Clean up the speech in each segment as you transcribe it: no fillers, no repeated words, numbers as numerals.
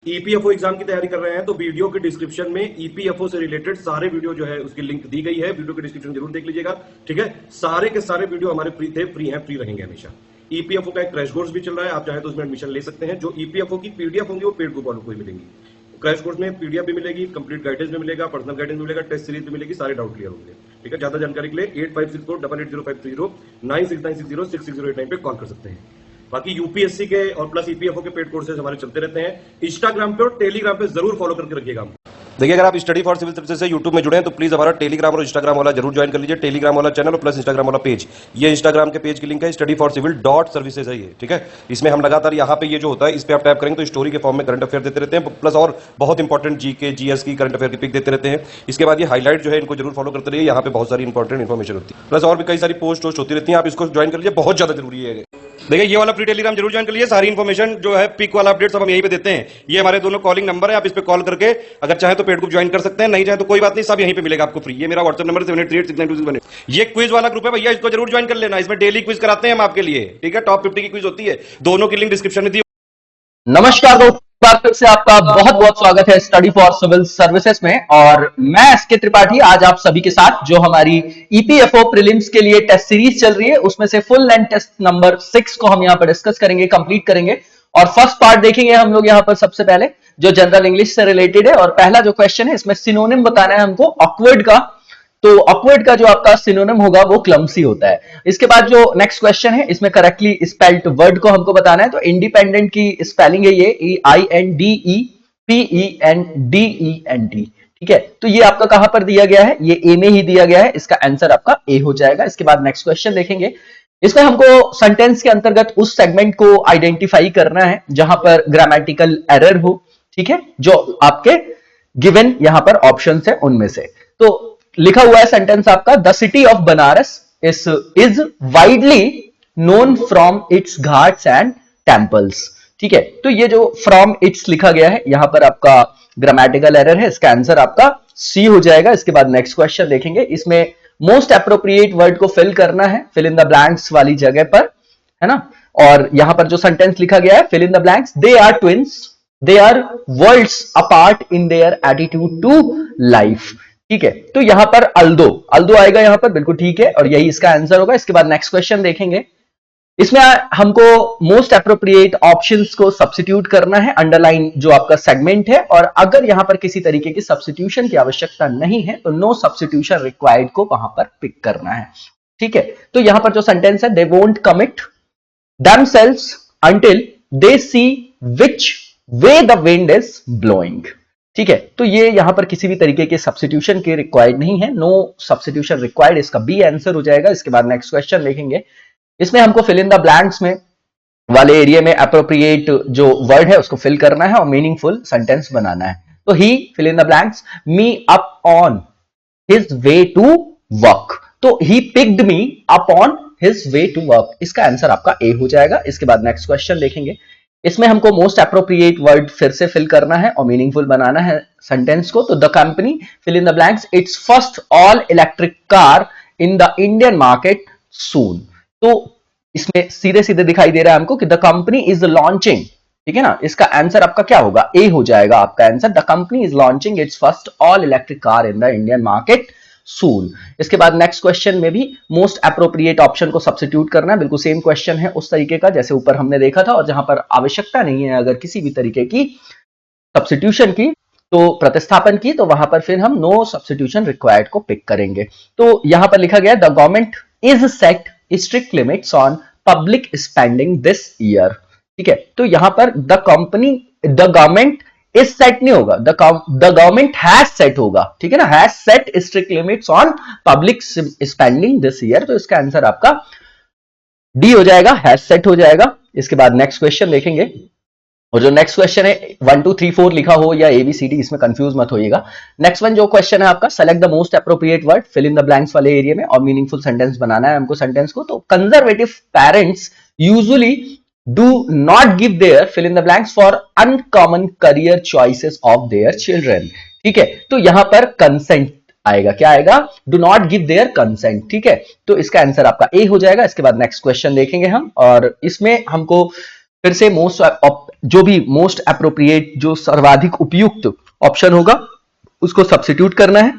EPFO exam की तैयारी कर रहे हैं तो वीडियो के डिस्क्रिप्शन में ईपीएफओ से रिलेटेड सारे वीडियो जो है उसकी लिंक दी गई है, वीडियो के डिस्क्रिप्शन जरूर देख लीजिएगा। ठीक है, सारे के सारे वीडियो हमारे फ्री थे, फ्री हैं, फ्री रहेंगे हमेशा। ईपीएफओ का एक क्रैश कोर्स भी चल रहा है, आप चाहे तो उसमें एडमिशन ले सकते हैं। जो ईपीएफओ की पीडीएफ होंगी वो पेड ग्रुप वालों को ही मिलेंगी। क्रैश कोर्स में पीडीएफ भी मिलेगी, कंप्लीट गाइडेंस भी मिलेगा, पर्सनल गाइडेंस भी मिलेगा, टेस्ट सीरीज भी मिलेगी, सारे डाउट क्लियर होंगे। ठीक है, ज्यादा जानकारी के लिए 8564880530 9669606608 पे कॉल कर सकते हैं। बाकी यूपीएससी के और प्लस ईपीएफओ के पेड कोर्सेज हमारे चलते रहते हैं। इंस्टाग्राम पे और टेलीग्राम पे जरूर फॉलो करके रखिएगा हमको। देखिए, अगर आप स्टडी फॉर सिविल सर्विसेज से यूट्यूब में जुड़े हैं तो प्लीज हमारा टेलीग्राम और इंस्टाग्राम वाला जरूर ज्वाइन कर लीजिए। टेलीग्राम वाला चैनल और प्लस इंस्टाग्राम वाला पेज, ये इंस्टाग्राम के पेज की लिंक है, studyforcivil.services है ये। ठीक है, इसमें हम लगातार यहाँ पे ये जो होता है इस पे आप टैप करेंगे तो स्टोरी के फॉर्म में करंट अफेयर देते रहते हैं, प्लस और बहुत इंपॉर्टेंट जीके जीएस की करंट अफेयर की पिक देते रहते हैं। इसके बाद ये हाईलाइट जो है इनको जरूर फॉलो करते रहिए, यहाँ पे बहुत सारी इंपॉर्टेंट इन्फॉर्मेशन होती है, प्लस और भी कई सारी पोस्ट होती रहती है, आप इसको ज्वाइन कर लीजिए, बहुत ज्यादा जरूरी है। देखिए, ये वाला फ्री टेलीग्राम जरूर ज्वाइन कर लीजिए, सारी इन्फॉर्मेशन जो है पिक वाला अपडेट सब हम यहीं पे देते हैं। ये हमारे दोनों कॉलिंग नंबर है, आप इस पे कॉल करके अगर चाहे तो पेड ग्रुप ज्वाइन कर सकते हैं, नहीं चाहे तो कोई बात नहीं, सब यहीं पे मिलेगा आपको फ्री। ये मेरा व्हाट्सएप नंबर 7838692618। ये क्विज वाला ग्रुप है भैया, इसको जरूर ज्वाइन कर लेना, इसमें डेली क्विज कराते हैं हम आपके लिए। ठीक है, टॉप 50 की क्विज होती है, दोनों की लिंक डिस्क्रिप्शन में दी। नमस्कार दोस्तों, बार फिर से आपका बहुत बहुत स्वागत है स्टडी फॉर सिविल सर्विसेज में। और मैं एसके त्रिपाठी आज आप सभी के साथ जो हमारी ईपीएफओ प्रीलिम्स के लिए टेस्ट सीरीज चल रही है उसमें से फुल लेंथ टेस्ट नंबर 6 को हम यहाँ पर डिस्कस करेंगे, कंप्लीट करेंगे। और फर्स्ट पार्ट देखेंगे हम लोग यहाँ पर सबसे पहले जो जनरल इंग्लिश से रिलेटेड है। और पहला जो क्वेश्चन है इसमें सिनोनिम बताना है हमको ऑकवर्ड का। तो ऑकवर्ड का जो आपका सिनोनिम होगा वो क्लमसी होता है। इसके बाद जो नेक्स्ट क्वेश्चन है इसमें करेक्टली स्पेल्ड वर्ड को हमको बताना है। तो इंडिपेंडेंट की स्पेलिंग है ये INDEPENDENT। ठीक है, तो ये आपका कहां पर दिया गया है, ये ए में ही दिया गया है, इसका आंसर आपका ए हो जाएगा। इसके बाद नेक्स्ट क्वेश्चन देखेंगे, इसमें हमको सेंटेंस के अंतर्गत उस सेगमेंट को आइडेंटिफाई करना है जहां पर ग्रामेटिकल एरर हो। ठीक है, जो आपके गिवन यहां पर ऑप्शन है उनमें से। तो लिखा हुआ है सेंटेंस आपका, the city of Banaras is widely known from its Ghats and temples. ठीक है, तो ये जो फ्रॉम इट्स लिखा गया है यहां पर आपका ग्रामेटिकल एरर है, इसका आंसर आपका सी हो जाएगा। इसके बाद नेक्स्ट क्वेश्चन देखेंगे, इसमें मोस्ट अप्रोप्रिएट वर्ड को फिल करना है, फिल इन द ब्लैंक्स वाली जगह पर, है ना। और यहां पर जो सेंटेंस लिखा गया है, fill in the blanks, they are twins, they are worlds apart in their attitude to life. ठीक है, तो यहां पर अल्दो आएगा यहां पर, बिल्कुल ठीक है, और यही इसका आंसर होगा। इसके बाद नेक्स्ट क्वेश्चन देखेंगे, इसमें हमको मोस्ट अप्रोप्रिएट ऑप्शंस को सब्स्टिट्यूट करना है, अंडरलाइन जो आपका सेगमेंट है। और अगर यहां पर किसी तरीके की सब्स्टिट्यूशन की आवश्यकता नहीं है तो नो सब्स्टिट्यूशन रिक्वायर्ड को वहां पर पिक करना है। ठीक है, तो यहां पर जो सेंटेंस है, they won't commit themselves until they see which way the wind is blowing। ठीक है, तो ये यहां पर किसी भी तरीके के सब्स्टिट्यूशन के रिक्वायर्ड नहीं है, नो सब्स्टिट्यूशन रिक्वायर्ड, इसका बी आंसर हो जाएगा। इसके बाद नेक्स्ट क्वेश्चन देखेंगे, इसमें हमको फिल इन द ब्लैंक्स में वाले एरिया में अप्रोप्रिएट जो वर्ड है उसको फिल करना है और मीनिंगफुल सेंटेंस बनाना है। तो he fill in the blanks me up on his way to work. तो he picked me up on his way to work, इसका आंसर आपका ए हो जाएगा। इसके बाद नेक्स्ट क्वेश्चन देखेंगे, इसमें हमको मोस्ट अप्रोप्रिएट वर्ड फिर से फिल करना है और मीनिंगफुल बनाना है सेंटेंस को। तो the company fill in the blanks its first all electric car in the Indian market soon. तो इसमें सीधे सीधे दिखाई दे रहा है हमको कि द कंपनी इज लॉन्चिंग। ठीक है ना, इसका आंसर आपका क्या होगा, ए हो जाएगा आपका answer. The company is launching its first all electric car in the Indian market soon. इसके बाद नेक्स्ट क्वेश्चन में भी मोस्ट अप्रोप्रिएट ऑप्शन को सब्स्टिट्यूट करना है, बिल्कुल सेम क्वेश्चन है उस तरीके का जैसे ऊपर हमने देखा था। और जहां पर आवश्यकता नहीं है अगर किसी भी तरीके की सब्स्टिट्यूशन की, तो प्रतिस्थापन की, तो वहां पर फिर हम नो सब्स्टिट्यूशन रिक्वायर्ड को पिक करेंगे। तो यहां पर लिखा गया, the government is set strict limits on public spending this year. ठीक है, तो यहां पर द गवर्नमेंट इस सेट नहीं होगा, द गवर्नमेंट हैज सेट होगा। ठीक है ना, has set strict limits on public spending this year. तो इसका आंसर आपका डी हो जाएगा, हैज सेट हो जाएगा। इसके बाद नेक्स्ट क्वेश्चन देखेंगे, और जो नेक्स्ट क्वेश्चन है 1 2 3 4 लिखा हो या ABCD, इसमें कंफ्यूज मत होइएगा। नेक्स्ट वन जो क्वेश्चन है आपका, select the most appropriate word fill in the blanks वाले एरिया में और मीनिंगफुल सेंटेंस बनाना है हमको सेंटेंस को। तो conservative parents usually do not give their fill in the blanks for uncommon career choices of their children। ठीक है, तो यहां पर consent आएगा, क्या आएगा, do not give their consent। ठीक है, तो इसका आंसर आपका ए हो जाएगा। इसके बाद नेक्स्ट क्वेश्चन देखेंगे हम, और इसमें हमको फिर से जो भी मोस्ट अप्रोप्रिएट, जो सर्वाधिक उपयुक्त ऑप्शन होगा उसको सब्स्टिट्यूट करना है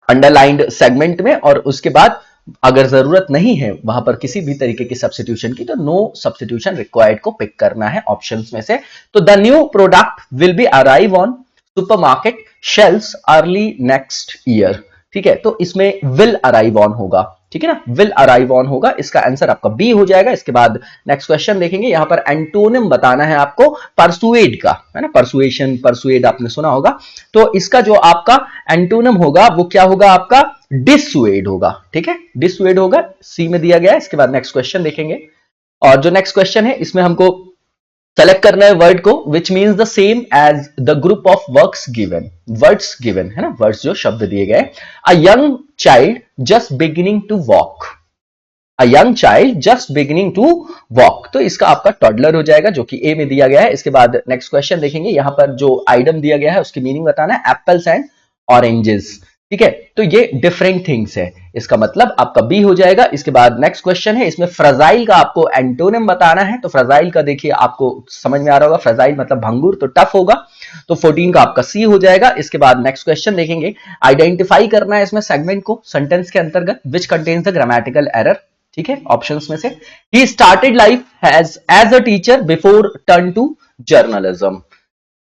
अंडरलाइंड सेगमेंट में, और उसके बाद अगर जरूरत नहीं है वहां पर किसी भी तरीके की सब्स्टिट्यूशन की, तो नो सब्स्टिट्यूशन रिक्वायर्ड को पिक करना है ऑप्शंस में से। तो the new product will be arrive on supermarket shelves early next year. ठीक है, तो इसमें विल अराइव ऑन होगा, ठीक है ना, विल अराइव ऑन होगा, इसका आंसर आपका बी हो जाएगा। इसके बाद नेक्स्ट क्वेश्चन देखेंगे, यहां पर एंटोनिम बताना है आपको परसुएड का, है ना, परसुएशन, परसुएड आपने सुना होगा, तो इसका जो आपका एंटोनिम होगा वो क्या होगा, आपका डिसुएड होगा। ठीक है, डिसुएड होगा, सी में दिया गया है। इसके बाद नेक्स्ट क्वेश्चन देखेंगे, और जो नेक्स्ट क्वेश्चन है इसमें हमको सेलेक्ट करना है वर्ड को which means the same as the group of words given, है ना, वर्ड्स जो शब्द दिए गए। A young child just beginning to walk, a young child just beginning to walk, तो इसका आपका टॉडलर हो जाएगा जो कि ए में दिया गया है। इसके बाद नेक्स्ट क्वेश्चन देखेंगे, यहां पर जो आइटम दिया गया है उसकी मीनिंग बताना है, एप्पल्स एंड ऑरेंजेस। ठीक है, तो ये डिफरेंट थिंग्स है, इसका मतलब आपका बी हो जाएगा। इसके बाद नेक्स्ट क्वेश्चन है, इसमें फ्रजाइल का आपको एंटोनिम बताना है, तो फ्रजाइल का देखिए आपको समझ में आ रहा होगा, फ्रजाइल मतलब भंगुर, तो टफ होगा, तो 14 का आपका सी हो जाएगा। इसके बाद नेक्स्ट क्वेश्चन देखेंगे, आइडेंटिफाई करना है इसमें सेगमेंट को सेंटेंस के अंतर्गत, which contains the grammatical error. ठीक है, ऑप्शंस में से ही started life as a teacher before turn to journalism,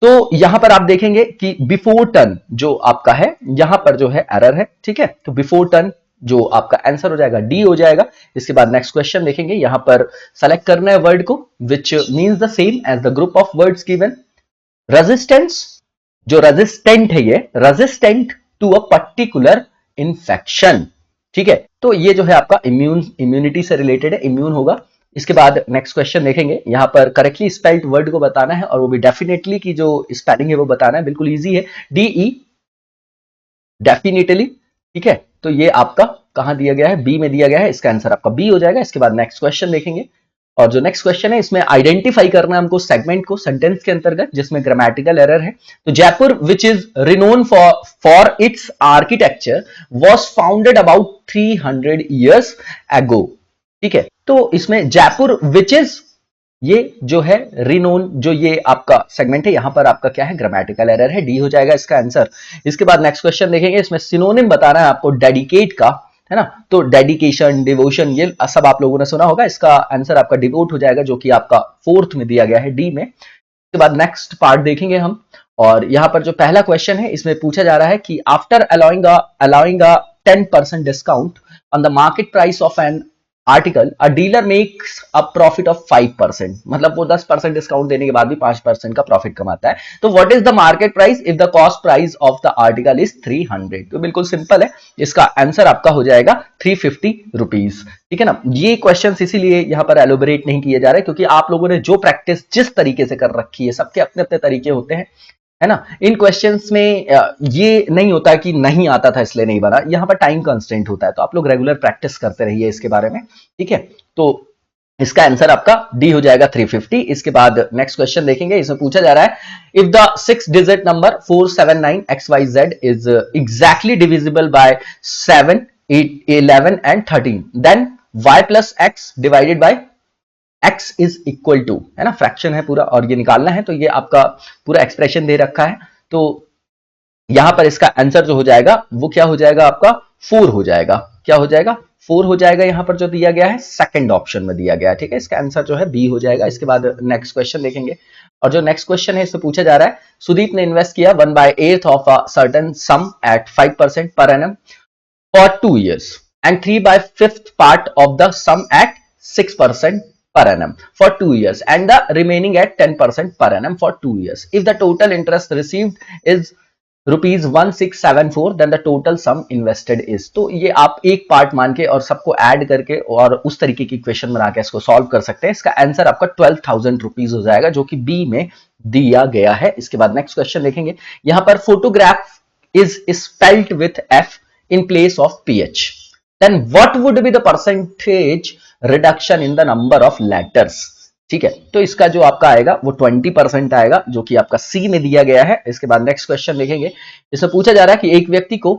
तो यहां पर आप देखेंगे कि बिफोर टर्न जो आपका है यहां पर जो है एरर है। ठीक है, तो बिफोर टर्न जो आपका आंसर हो जाएगा डी हो जाएगा। इसके बाद नेक्स्ट क्वेश्चन देखेंगे, यहां पर सेलेक्ट करना है वर्ड को which means the same as the group of words given. Resistance, जो रेजिस्टेंट है ये resistant to a particular infection. ठीक है, तो ये जो है आपका इम्यूनिटी से रिलेटेड है, इम्यून होगा। इसके बाद नेक्स्ट क्वेश्चन देखेंगे, यहां पर करेक्टली स्पेल्ड वर्ड को बताना है, और वो भी डेफिनेटली की जो स्पेलिंग है वो बताना है, बिल्कुल इजी है, डीई डेफिनेटली। ठीक है, तो ये आपका कहां दिया गया है, बी में दिया गया है, इसका आंसर आपका बी हो जाएगा। इसके बाद नेक्स्ट क्वेश्चन देखेंगे, और जो नेक्स्ट क्वेश्चन है इसमें आइडेंटिफाई करना है हमको सेगमेंट को सेंटेंस के अंतर्गत जिसमें ग्रामेटिकल एरर है। तो Jaipur which is renowned for its architecture was founded about 300 years ago। ठीक है, तो इसमें जयपुर विच इज, ये जो है रिनोन, जो ये आपका सेगमेंट है, यहां पर आपका क्या है, ग्रामेटिकल एरर है, डी हो जाएगा इसका आंसर। इसके बाद नेक्स्ट क्वेश्चन देखेंगे, इसमें सिनोनिम बताना है आपको डेडिकेट का, है ना, तो डेडिकेशन, डिवोशन, ये सब आप लोगों ने सुना होगा, इसका आंसर आपका डिवोट हो जाएगा जो कि आपका फोर्थ में दिया गया है, डी में। इसके बाद नेक्स्ट पार्ट देखेंगे हम, और यहां पर जो पहला क्वेश्चन है इसमें पूछा जा रहा है कि after allowing a 10% discount on the market price of an article a dealer makes a profit of 5%, मतलब वो 10% डिस्काउंट देने के बाद भी 5% का प्रॉफिट कमाता है। तो what is the market price if the cost price of the article is 300? तो बिल्कुल सिंपल है, इसका आंसर आपका हो जाएगा 350 रुपीज। ठीक है ना, ये क्वेश्चन इसीलिए यहां पर एलोबरेट नहीं किए जा रहे क्योंकि आप लोगों ने जो प्रैक्टिस जिस तरीके से कर रखी है, सबके अपने अपने तरीके होते हैं, है ना। इन क्वेश्चंस में ये नहीं होता कि नहीं आता था इसलिए नहीं बना, यहां पर टाइम कंस्ट्रेंट होता है, तो आप लोग रेगुलर प्रैक्टिस करते रहिए इसके बारे में। ठीक है, तो इसका आंसर आपका डी हो जाएगा 350। इसके बाद नेक्स्ट क्वेश्चन देखेंगे, इसमें पूछा जा रहा है if the 6 digit number 479xyz is exactly divisible by 7, 8, 11 and 13 then y plus x divided by x is equal to, है ना, फ्रैक्शन है पूरा और ये निकालना है, तो ये आपका पूरा एक्सप्रेशन दे रखा है। तो यहां पर इसका आंसर जो हो जाएगा वो क्या हो जाएगा, आपका 4 हो जाएगा। क्या हो जाएगा, 4 हो जाएगा, यहां पर जो दिया गया है सेकंड ऑप्शन में दिया गया है। ठीक है, इसका आंसर जो है बी हो जाएगा। इसके बाद नेक्स्ट क्वेश्चन देखेंगे, और जो नेक्स्ट क्वेश्चन है इससे पूछा जा रहा है सुदीप ने इन्वेस्ट किया 1/8 of a certain sum at 5% per annum for 2 years and 3/5 part of the sum at 6% per annum for 2 years and the remaining at 10% per annum for 2 years. If the total interest received is rupees 1674 then the total sum invested is। तो ये आप एक part मान के और सबको add करके और उस तरीके की क्वेश्चन बना के इसको सॉल्व कर सकते हैं। इसका आंसर आपका 12,000 रुपीज हो जाएगा जो कि बी में दिया गया है। इसके बाद नेक्स्ट क्वेश्चन देखेंगे, यहां पर photograph is spelled with F in place of ph, then what would be the percentage reduction in the number of letters? ठीक है, तो इसका जो आपका आएगा वो 20% आएगा जो कि आपका सी में दिया गया है। इसके बाद नेक्स्ट क्वेश्चन देखेंगे, इसमें पूछा जा रहा है कि एक व्यक्ति को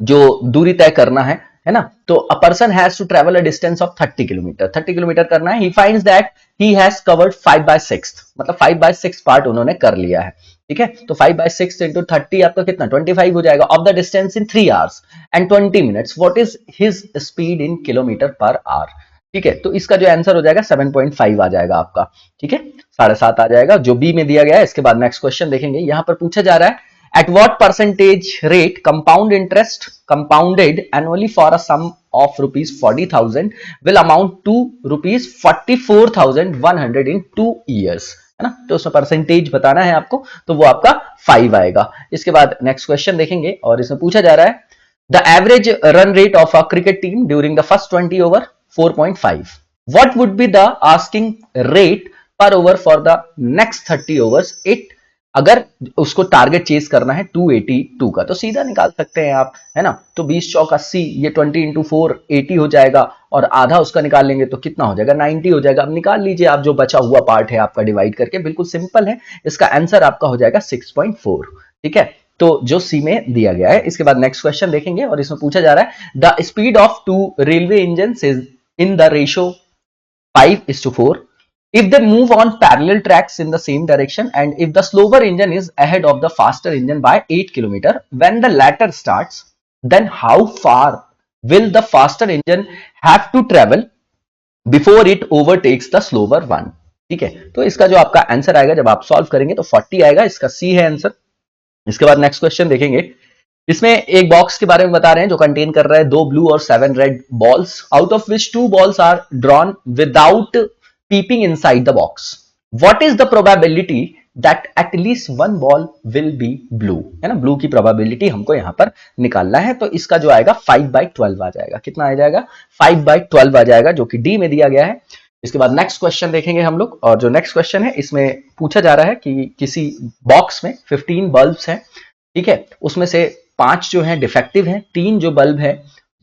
जो दूरी तय करना है है ना। तो a person has to travel a distance of 30 kilometre, 30 kilometre करना है। He finds that he has covered 5/6, मतलब 5/6 पार्ट उन्होंने कर लिया है, ठीक है। तो 5/6 इंटू 30 आपका कितना 25 हो जाएगा। Of the distance in 3 hours and 20 minutes, what is his speed in kilometre per hour, ठीक है। तो इसका जो आंसर हो जाएगा 7.5 आ जाएगा आपका, ठीक है, 7.5 आ जाएगा जो बी में दिया गया है। इसके बाद नेक्स्ट क्वेश्चन देखेंगे, यहां पर पूछा जा रहा है at what percentage rate compound interest compounded annually for a sum of rupees 40,000 will amount to rupees 44,100 in 2 years, है ना। तो उसमें परसेंटेज बताना है आपको, तो वो आपका 5 आएगा। इसके बाद नेक्स्ट क्वेश्चन देखेंगे और इसमें पूछा जा रहा है the average run rate of a cricket team during the first 20 over 4.5, what would be the asking rate per over for the next 30 overs it, अगर उसको टारगेट चेस करना है 282 का, तो सीधा निकाल सकते हैं आप, है ना। तो 20 चौक 80, ये 20 इंटू 4 80 हो जाएगा और आधा उसका निकाल लेंगे तो कितना हो जाएगा 90 हो जाएगा। अब निकाल लीजिए आप जो बचा हुआ पार्ट है आपका डिवाइड करके, बिल्कुल सिंपल है। इसका आंसर आपका हो जाएगा 6.4, ठीक है। तो जो सी में दिया गया है। इसके बाद नेक्स्ट क्वेश्चन देखेंगे और इसमें पूछा जा रहा है the speed of 2 railway engine is in the ratio 5:4 if they move on parallel tracks in the same direction and if the slower engine is ahead of the faster engine by 8 km when the latter starts, then how far will the faster engine have to travel before it overtakes the slower one, ठीक है। तो इसका जो आपका answer आएगा जब आप solve करेंगे तो 40 आएगा, इसका सी है आंसर। इसके बाद नेक्स्ट क्वेश्चन देखेंगे, इसमें एक बॉक्स के बारे में बता रहे हैं जो कंटेन कर रहा है 2 ब्लू और 7 red balls, out of which 2 balls are drawn without peeping inside the box. What is the probability that at least 1 ball will be blue, है ना। ब्लू की प्रोबेबिलिटी हमको यहां पर निकालना है, तो इसका जो आएगा 5/12 आ जाएगा। कितना आ जाएगा 5/12 आ जाएगा, जो कि डी में दिया गया है। इसके बाद नेक्स्ट क्वेश्चन देखेंगे हम लोग, और जो नेक्स्ट क्वेश्चन है इसमें पूछा जा रहा है कि किसी बॉक्स में 15 बल्ब्स हैं, ठीक है, उसमें से 5 जो है डिफेक्टिव हैं, 3 जो बल्ब है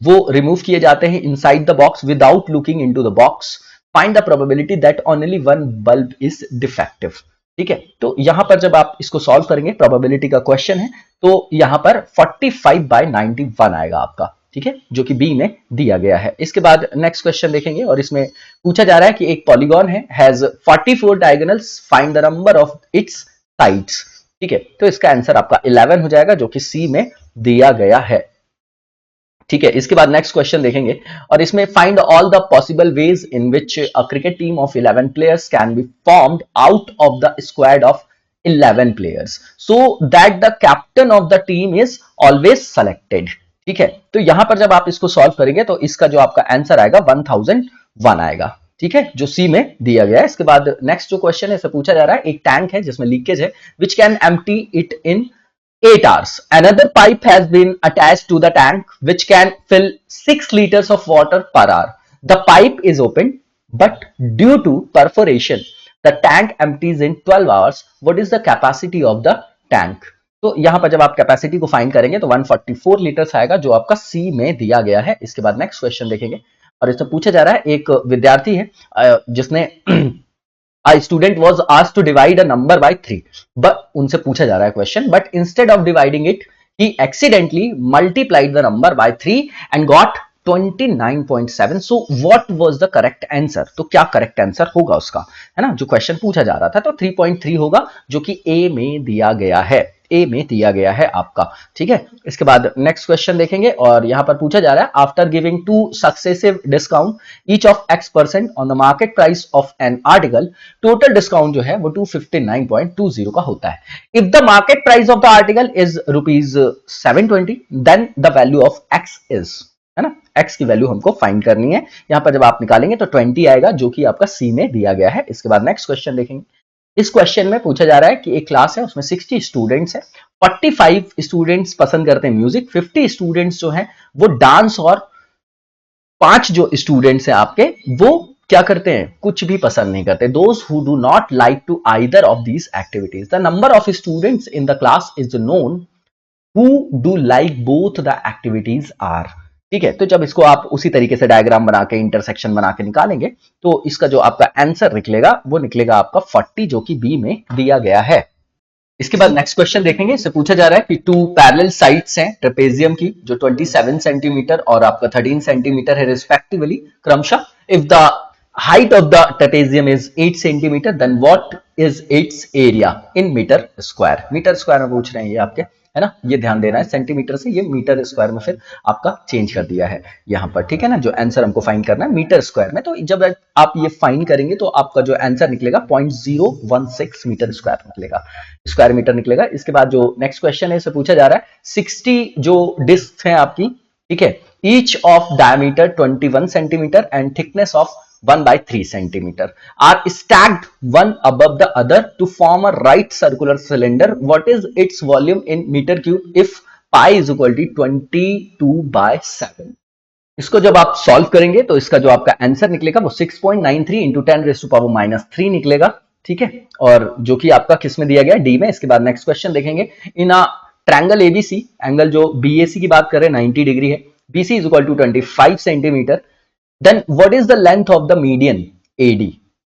वो रिमूव किए जाते हैं inside the box without looking into the box. Find the probability that only 1 bulb is defective, ठीक है। तो यहां पर जब आप इसको सॉल्व करेंगे, प्रोबेबिलिटी का क्वेश्चन है, तो यहां पर 45/91 आएगा आपका, ठीक है, जो कि बी में दिया गया है। इसके बाद नेक्स्ट क्वेश्चन देखेंगे और इसमें पूछा जा रहा है कि एक पॉलीगॉन है has 44 diagonals, find the number of its sides, ठीक है। तो इसका आंसर आपका 11 हो जाएगा, जो कि सी में दिया गया है, ठीक है। इसके बाद नेक्स्ट क्वेश्चन देखेंगे और इसमें find all the possible ways in which a cricket team of 11 players can be formed out of the squad of 11 players so that the captain of the team is always selected, ठीक है। तो यहां पर जब आप इसको solve करेंगे तो इसका जो आपका आंसर आएगा 1001 आएगा, ठीक है, जो सी में दिया गया है। इसके बाद नेक्स्ट जो क्वेश्चन है इसे पूछा जा रहा है, एक टैंक है जिसमें लीकेज है, which can empty it in 8 hours. Another pipe has been attached to the tank which can fill 6 liters of water per hour. The pipe is open, but due to perforation, the tank empties in 12 hours. What is the capacity of the tank? तो यहां पर जब आप capacity को find करेंगे तो 144 litres आएगा, जो आपका सी में दिया गया है। इसके बाद नेक्स्ट क्वेश्चन देखेंगे और इसमें पूछा जा रहा है, एक विद्यार्थी है जिसने A student was asked to divide a number by 3, but उनसे पूछा जा रहा है question, but instead of dividing it, he accidentally multiplied the number by 3 and got 29.7. So what was the correct answer? तो क्या करेक्ट आंसर होगा उसका, है ना, जो क्वेश्चन पूछा जा रहा था। तो 3.3 होगा, जो कि ए में दिया गया है, ए में दिया गया है आपका, ठीक है। इसके बाद नेक्स्ट क्वेश्चन देखेंगे और यहां पर पूछा जा रहा है, after giving 2 successive discount each of X% on the market price of an article, total discount जो है वो 259.20 का होता है। If the market price of the article is ₹720, then the value of X is, है ना, X की value हमको फाइंड करनी है। यहां पर जब आप निकालेंगे तो 20 आएगा, जो कि आपका सी में दिया गया है। इसके बाद नेक्स्ट क्वेश्चन देखेंगे। इस क्वेश्चन में पूछा जा रहा है कि एक क्लास है उसमें 60 स्टूडेंट्स है, 45 स्टूडेंट्स पसंद करते हैं म्यूजिक, 50 स्टूडेंट्स जो हैं वो डांस, और 5 जो स्टूडेंट्स हैं आपके वो क्या करते हैं, कुछ भी पसंद नहीं करते। Those who do not like to either of these activities, the number of students in the class is known who do like both the activities are, ठीक है। तो जब इसको आप उसी तरीके से डायग्राम बना के इंटरसेक्शन बना के निकालेंगे तो इसका जो आपका आंसर निकलेगा वो निकलेगा आपका 40, जो कि बी में दिया गया है। इसके बाद नेक्स्ट क्वेश्चन देखेंगे। इससे पूछा जा रहा है कि 2 पैरेलल साइड्स हैं ट्रेपेजियम की जो 27 सेंटीमीटर और आपका 13 सेंटीमीटर है रिस्पेक्टिवली क्रमशः। If the height of the trapezium is 8 centimetre then what is its area in metre square. Metre square में पूछ रहे हैं ये आपके, है ना, ये ध्यान देना है, सेंटीमीटर से ये मीटर स्क्वायर में फिर आपका चेंज कर दिया है यहां पर, ठीक है ना। जो आंसर हमको फाइंड करना है मीटर स्क्वायर में, तो जब आप ये फाइंड करेंगे तो आपका जो आंसर निकलेगा 0.016 मीटर स्क्वायर निकलेगा, स्क्वायर मीटर निकलेगा। इसके बाद जो नेक्स्ट क्वेश्चन है इसे पूछा जा रहा है 60 जो डिस्क है आपकी, ठीक है, each of diameter 21 centimetre and thickness of 1/3 centimeter are stacked one above the other to form a right circular cylinder. What is its volume in meter cube if pi is equal to 22/7? इसको जब आप solve करेंगे तो इसका जो आपका answer निकलेगा वो 6.93 इंटू 10⁻⁻³ निकलेगा, ठीक है, और जो कि आपका किस में दिया गया है, डी में। इसके बाद नेक्स्ट क्वेश्चन देखेंगे। In a triangle ABC, angle जो बीएसी की बात करें 90 डिग्री है, BC is equal to 25 centimetre, then what is the length of the median AD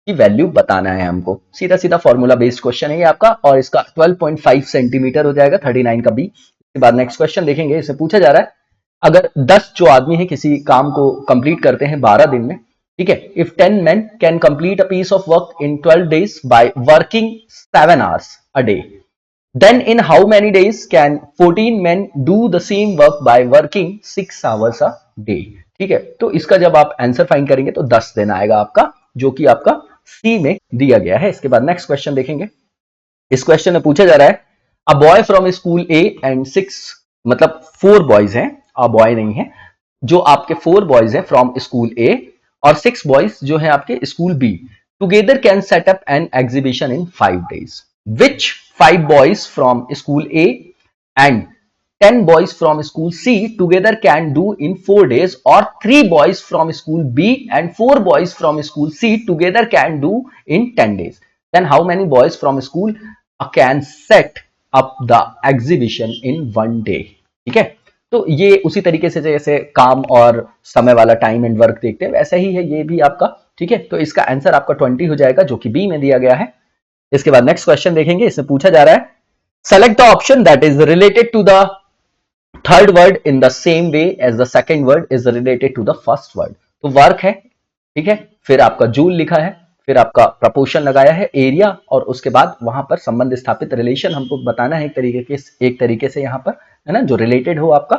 की वैल्यू बताना है हमको। सीधा सीधा फॉर्मूला बेस्ड क्वेश्चन है ये आपका, और इसका 12.5 सेंटीमीटर हो जाएगा, 39 का बी। इसके बाद नेक्स्ट क्वेश्चन देखेंगे। इसे पूछा जा रहा है अगर 10 जो आदमी है किसी काम को कंप्लीट करते हैं 12 दिन में, ठीक है, if 10 men can complete a piece of work in 12 days by working 7 hours a day, then in how many days can 14 men do the same work by working 6 hours a day? ठीक है, तो इसका जब आप answer find करेंगे तो 10 दिन आएगा आपका, जो कि आपका सी में दिया गया है। इसके बाद नेक्स्ट क्वेश्चन देखेंगे। इस क्वेश्चन में पूछा जा रहा है a boy from school A and 6, मतलब 4 बॉयज हैं, अ बॉय नहीं है, जो आपके 4 बॉयज हैं फ्रॉम स्कूल ए और 6 बॉयज जो है आपके school B, together can set up an exhibition in 5 days. Which 5 boys from school A and 10 boys from school C together can do in 4 days, or 3 boys from school B and 4 boys from school C together can do in 10 days? Then how many boys from school can set up the exhibition in 1 day? ठीक है, तो ये उसी तरीके से जैसे काम और समय वाला टाइम एंड वर्क देखते हैं वैसा ही है ये भी आपका, ठीक है। तो इसका आंसर आपका 20 हो जाएगा, जो कि बी में दिया गया है। इसके बाद नेक्स्ट क्वेश्चन देखेंगे। इसमें पूछा जा रहा है select the option that is related to the third word in the same way as the second word is related to the first word. तो वर्क है, ठीक है, फिर आपका जूल लिखा है, फिर आपका प्रपोर्शन लगाया है, एरिया, और उसके बाद वहां पर संबंध स्थापित रिलेशन हमको बताना है एक तरीके से यहाँ पर, है ना, जो रिलेटेड हो आपका।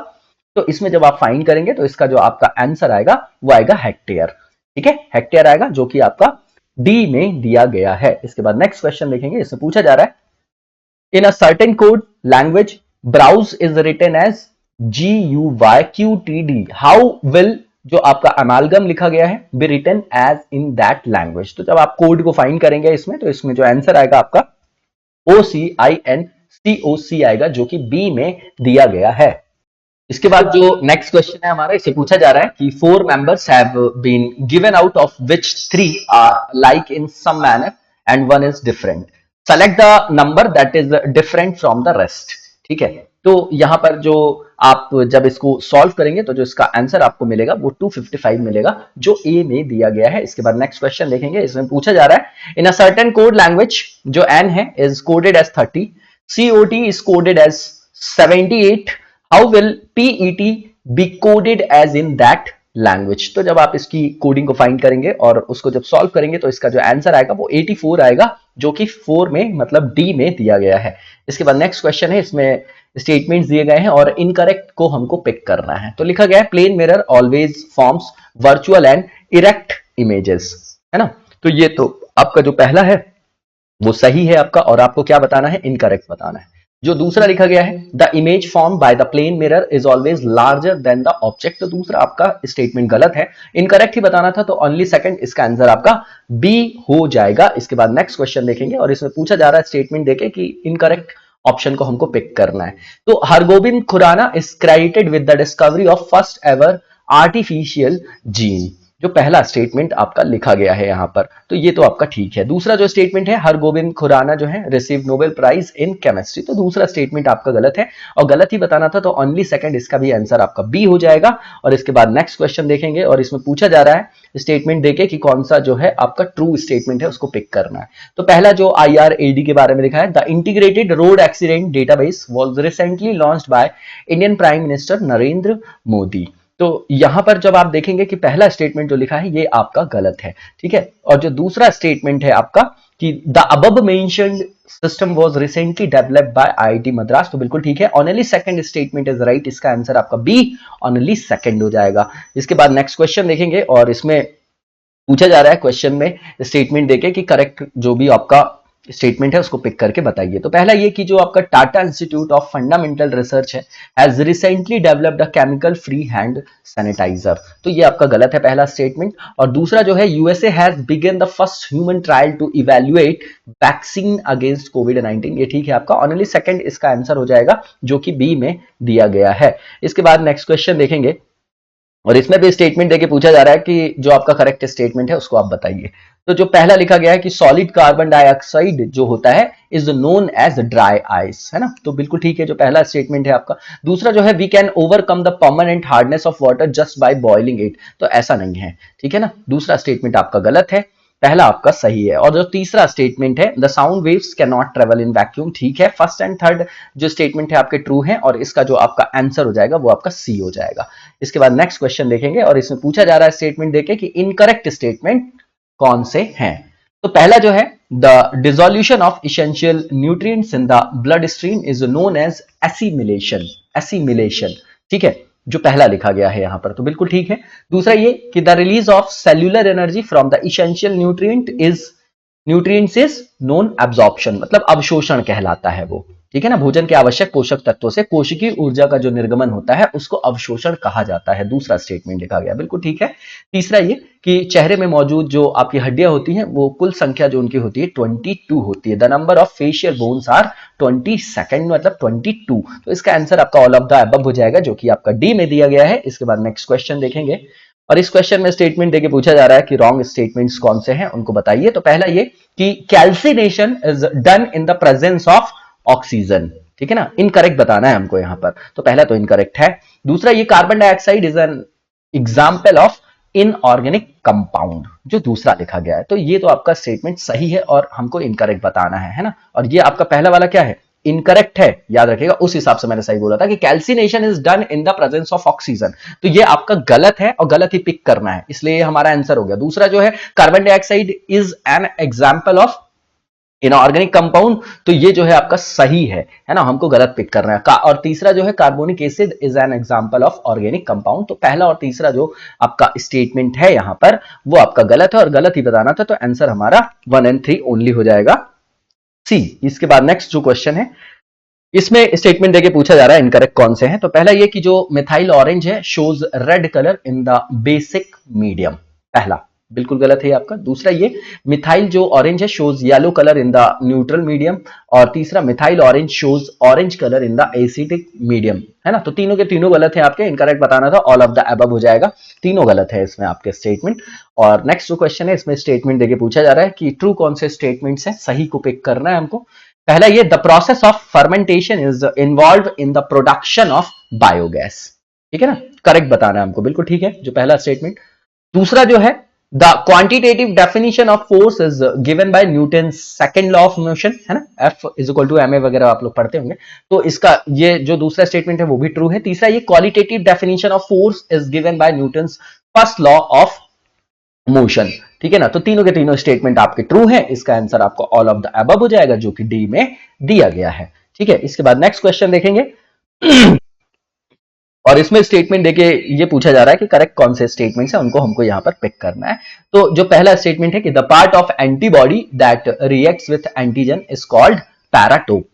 तो इसमें जब आप फाइंड करेंगे तो इसका जो आपका आंसर आएगा वो आएगा हेक्टेयर, ठीक है, हेक्टेयर आएगा, जो कि आपका डी में दिया गया है। इसके बाद नेक्स्ट क्वेश्चन देखेंगे। इसमें पूछा जा रहा है in a certain code language browse is written as GUYQTD, how will जो आपका अमालगम लिखा गया है be written as in that language. तो जब आप कोड को फाइंड करेंगे इसमें, तो इसमें जो आंसर आएगा आपका OCINCOC आएगा, जो कि बी में दिया गया है। इसके बाद जो नेक्स्ट क्वेश्चन है हमारा, इसे पूछा जा रहा है कि 4 members have been given out of which 3 are like in some manner and 1 is different. Select the number that is different from the rest. ठीक है, तो यहां पर जो आप जब इसको सॉल्व करेंगे तो जो इसका आंसर आपको मिलेगा वो 255 मिलेगा, जो ए में दिया गया है। इसके बाद नेक्स्ट क्वेश्चन देखेंगे। इसमें पूछा जा रहा है in a certain code language जो N है is coded as 30, COT is coded as 78, how will PET be coded as in that language. तो जब आप इसकी कोडिंग को फाइंड करेंगे और उसको जब सॉल्व करेंगे तो इसका जो आंसर आएगा वो 84 आएगा, जो कि 4 में मतलब डी में दिया गया है। इसके बाद नेक्स्ट क्वेश्चन है, इसमें स्टेटमेंट्स दिए गए हैं और इनकरेक्ट को हमको पिक करना है। तो लिखा गया है plane mirror always forms virtual and erect images, है ना। तो ये तो आपका जो पहला है वो सही है आपका, और आपको क्या बताना है, इनकरेक्ट बताना है। जो दूसरा लिखा गया है the image form by the plane mirror is always larger than the object, तो दूसरा आपका स्टेटमेंट गलत है, इनकरेक्ट ही बताना था, तो ओनली सेकंड इसका आंसर आपका बी हो जाएगा। इसके बाद नेक्स्ट क्वेश्चन देखेंगे और इसमें पूछा जा रहा है स्टेटमेंट देके कि इनकरेक्ट ऑप्शन को हमको पिक करना है। तो Hargobind Khorana is credited with the discovery of first ever artificial gene. जो पहला स्टेटमेंट आपका लिखा गया है यहां पर, तो ये तो आपका ठीक है। दूसरा जो स्टेटमेंट है, हरगोबिंद खुराना जो है receive Nobel prize in chemistry, तो दूसरा स्टेटमेंट आपका गलत है और गलत ही बताना था, तो ओनली सेकंड इसका भी आंसर आपका बी हो जाएगा। और इसके बाद नेक्स्ट क्वेश्चन देखेंगे और इसमें पूछा जा रहा है स्टेटमेंट देके कि कौन सा जो है आपका ट्रू स्टेटमेंट है उसको पिक करना है। तो पहला जो IRAD के बारे में लिखा है, the integrated road accident database was recently launched by Indian prime minister Narendra Modi. तो यहां पर जब आप देखेंगे कि पहला स्टेटमेंट जो लिखा है ये आपका गलत है, ठीक है। और जो दूसरा स्टेटमेंट है आपका कि the above mentioned system was recently developed by IIT Madras, तो बिल्कुल ठीक है। Only second statement is right, इसका आंसर आपका बी ओनली सेकंड हो जाएगा। इसके बाद नेक्स्ट क्वेश्चन देखेंगे और इसमें पूछा जा रहा है क्वेश्चन में स्टेटमेंट देके कि करेक्ट जो भी आपका स्टेटमेंट है उसको पिक करके बताइए। तो पहला ये कि जो आपका Tata institute of fundamental research है has recently developed a chemical free hand sanitiser, तो ये आपका गलत है पहला स्टेटमेंट। और दूसरा जो है USA has begun the first human trial to evaluate vaccine against कोविड-19, ये ठीक है आपका। ओनली सेकंड इसका आंसर हो जाएगा जो कि बी में दिया गया है। इसके बाद नेक्स्ट क्वेश्चन देखेंगे और इसमें भी स्टेटमेंट देके पूछा जा रहा है कि जो आपका करेक्ट स्टेटमेंट है उसको आप बताइए। तो जो पहला लिखा गया है कि सॉलिड कार्बन डाइऑक्साइड जो होता है is known as dry ice, है ना, तो बिल्कुल ठीक है जो पहला स्टेटमेंट है आपका। दूसरा जो है we can overcome the permanent hardness of water just by boiling it, तो ऐसा नहीं है, ठीक है ना। दूसरा स्टेटमेंट आपका गलत है, पहला आपका सही है। और जो तीसरा स्टेटमेंट है the sound waves can not travel in vacuum, ठीक है। फर्स्ट एंड थर्ड जो स्टेटमेंट है आपके ट्रू है और इसका जो आपका आंसर हो जाएगा वो आपका सी हो जाएगा। इसके बाद नेक्स्ट क्वेश्चन देखेंगे और इसमें पूछा जा रहा है स्टेटमेंट देके कि इनकरेक्ट स्टेटमेंट कौन से हैं। तो पहला जो है the dissolution of essential nutrients in the blood stream is known as assimilation, assimilation, ठीक है, जो पहला लिखा गया है यहां पर, तो बिल्कुल ठीक है। दूसरा ये कि the release of cellular energy from the essential nutrients is known absorption, मतलब अवशोषण कहलाता है वो, ठीक है ना। भोजन के आवश्यक पोषक तत्वों से कोशिकीय ऊर्जा का जो निर्गमन होता है उसको अवशोषण कहा जाता है, दूसरा स्टेटमेंट लिखा गया, बिल्कुल ठीक है। तीसरा ये कि चेहरे में मौजूद जो आपकी हड्डियां होती हैं वो कुल संख्या जो उनकी होती है 22 होती है। The number of facial bones are 22, मतलब 22, तो इसका आंसर आपका ऑल ऑफ द अबव हो जाएगा जो कि आपका डी में दिया गया है। इसके बाद नेक्स्ट क्वेश्चन देखेंगे और इस क्वेश्चन में स्टेटमेंट देके पूछा जा रहा है कि रॉन्ग स्टेटमेंट्स कौन से हैं उनको बताइए। तो पहला ये कि calcination is done in the presence of oxygen, ठीक है ना, इनकरेक्ट बताना है हमको यहां पर, तो पहला तो इनकरेक्ट है। दूसरा ये carbon dioxide is an example of inorganic compound, जो दूसरा लिखा गया है, तो ये तो आपका स्टेटमेंट सही है और हमको इनकरेक्ट बताना है ना। और ये आपका पहला वाला क्या है, इनकरेक्ट है, याद रखिएगा, उस हिसाब से मैंने सही बोला था कि calcination is done in the presence of oxygen, तो ये आपका गलत है और गलत ही पिक करना है, इसलिए हमारा आंसर हो गया। दूसरा जो है carbon dioxide is an example of inorganic compound, तो ये जो है आपका सही है ना, हमको गलत पिक करना है। और तीसरा जो है carbonic acid is an example of organic compound, तो पहला और तीसरा जो आपका स्टेटमेंट है यहां पर वो आपका गलत है और गलत ही बताना था, तो आंसर हमारा 1 और 3 ओनली हो जाएगा सी। इसके बाद नेक्स्ट जो क्वेश्चन है इसमें स्टेटमेंट देके पूछा जा रहा है इनकरेक्ट कौन से हैं। तो पहला ये कि जो मिथाइल ऑरेंज है shows red colour in the basic medium, पहला बिल्कुल गलत है आपका। दूसरा ये मिथाइल जो ऑरेंज है shows yellow colour in the neutral medium, और तीसरा methyl orange shows orange colour in the acidic medium, है ना। तो तीनों के तीनों गलत है आपके, इनकरेक्ट बताना था, ऑल ऑफ द अबव हो जाएगा, तीनों गलत है इसमें आपके स्टेटमेंट। और नेक्स्ट जो क्वेश्चन है इसमें स्टेटमेंट देके पूछा जा रहा है कि ट्रू कौन से स्टेटमेंट्स हैं, सही को पिक करना है हमको। पहला ये the process of fermentation is involve in the production of biogas, ठीक है ना, करेक्ट बताना है हमको, बिल्कुल ठीक है जो पहला स्टेटमेंट। दूसरा जो है the quantitative definition of force is given by Newton's second law of motion, है ना, F = ma वगैरह आप लोग पढ़ते होंगे, तो इसका ये जो दूसरा स्टेटमेंट है वो भी ट्रू है। तीसरा ये qualitative definition of force is given by Newton's first law of motion, ठीक है ना। तो तीनों के तीनों स्टेटमेंट आपके ट्रू है, इसका आंसर आपको ऑल ऑफ द अबव हो जाएगा जो कि डी में दिया गया है, ठीक है। इसके बाद नेक्स्ट क्वेश्चन देखेंगे और इसमें स्टेटमेंट देके ये पूछा जा रहा है कि करेक्ट कौन से स्टेटमेंट्स हैं उनको हमको यहां पर पिक करना है। तो जो पहला स्टेटमेंट है कि the part of antibody that reacts with antigen is called paratope,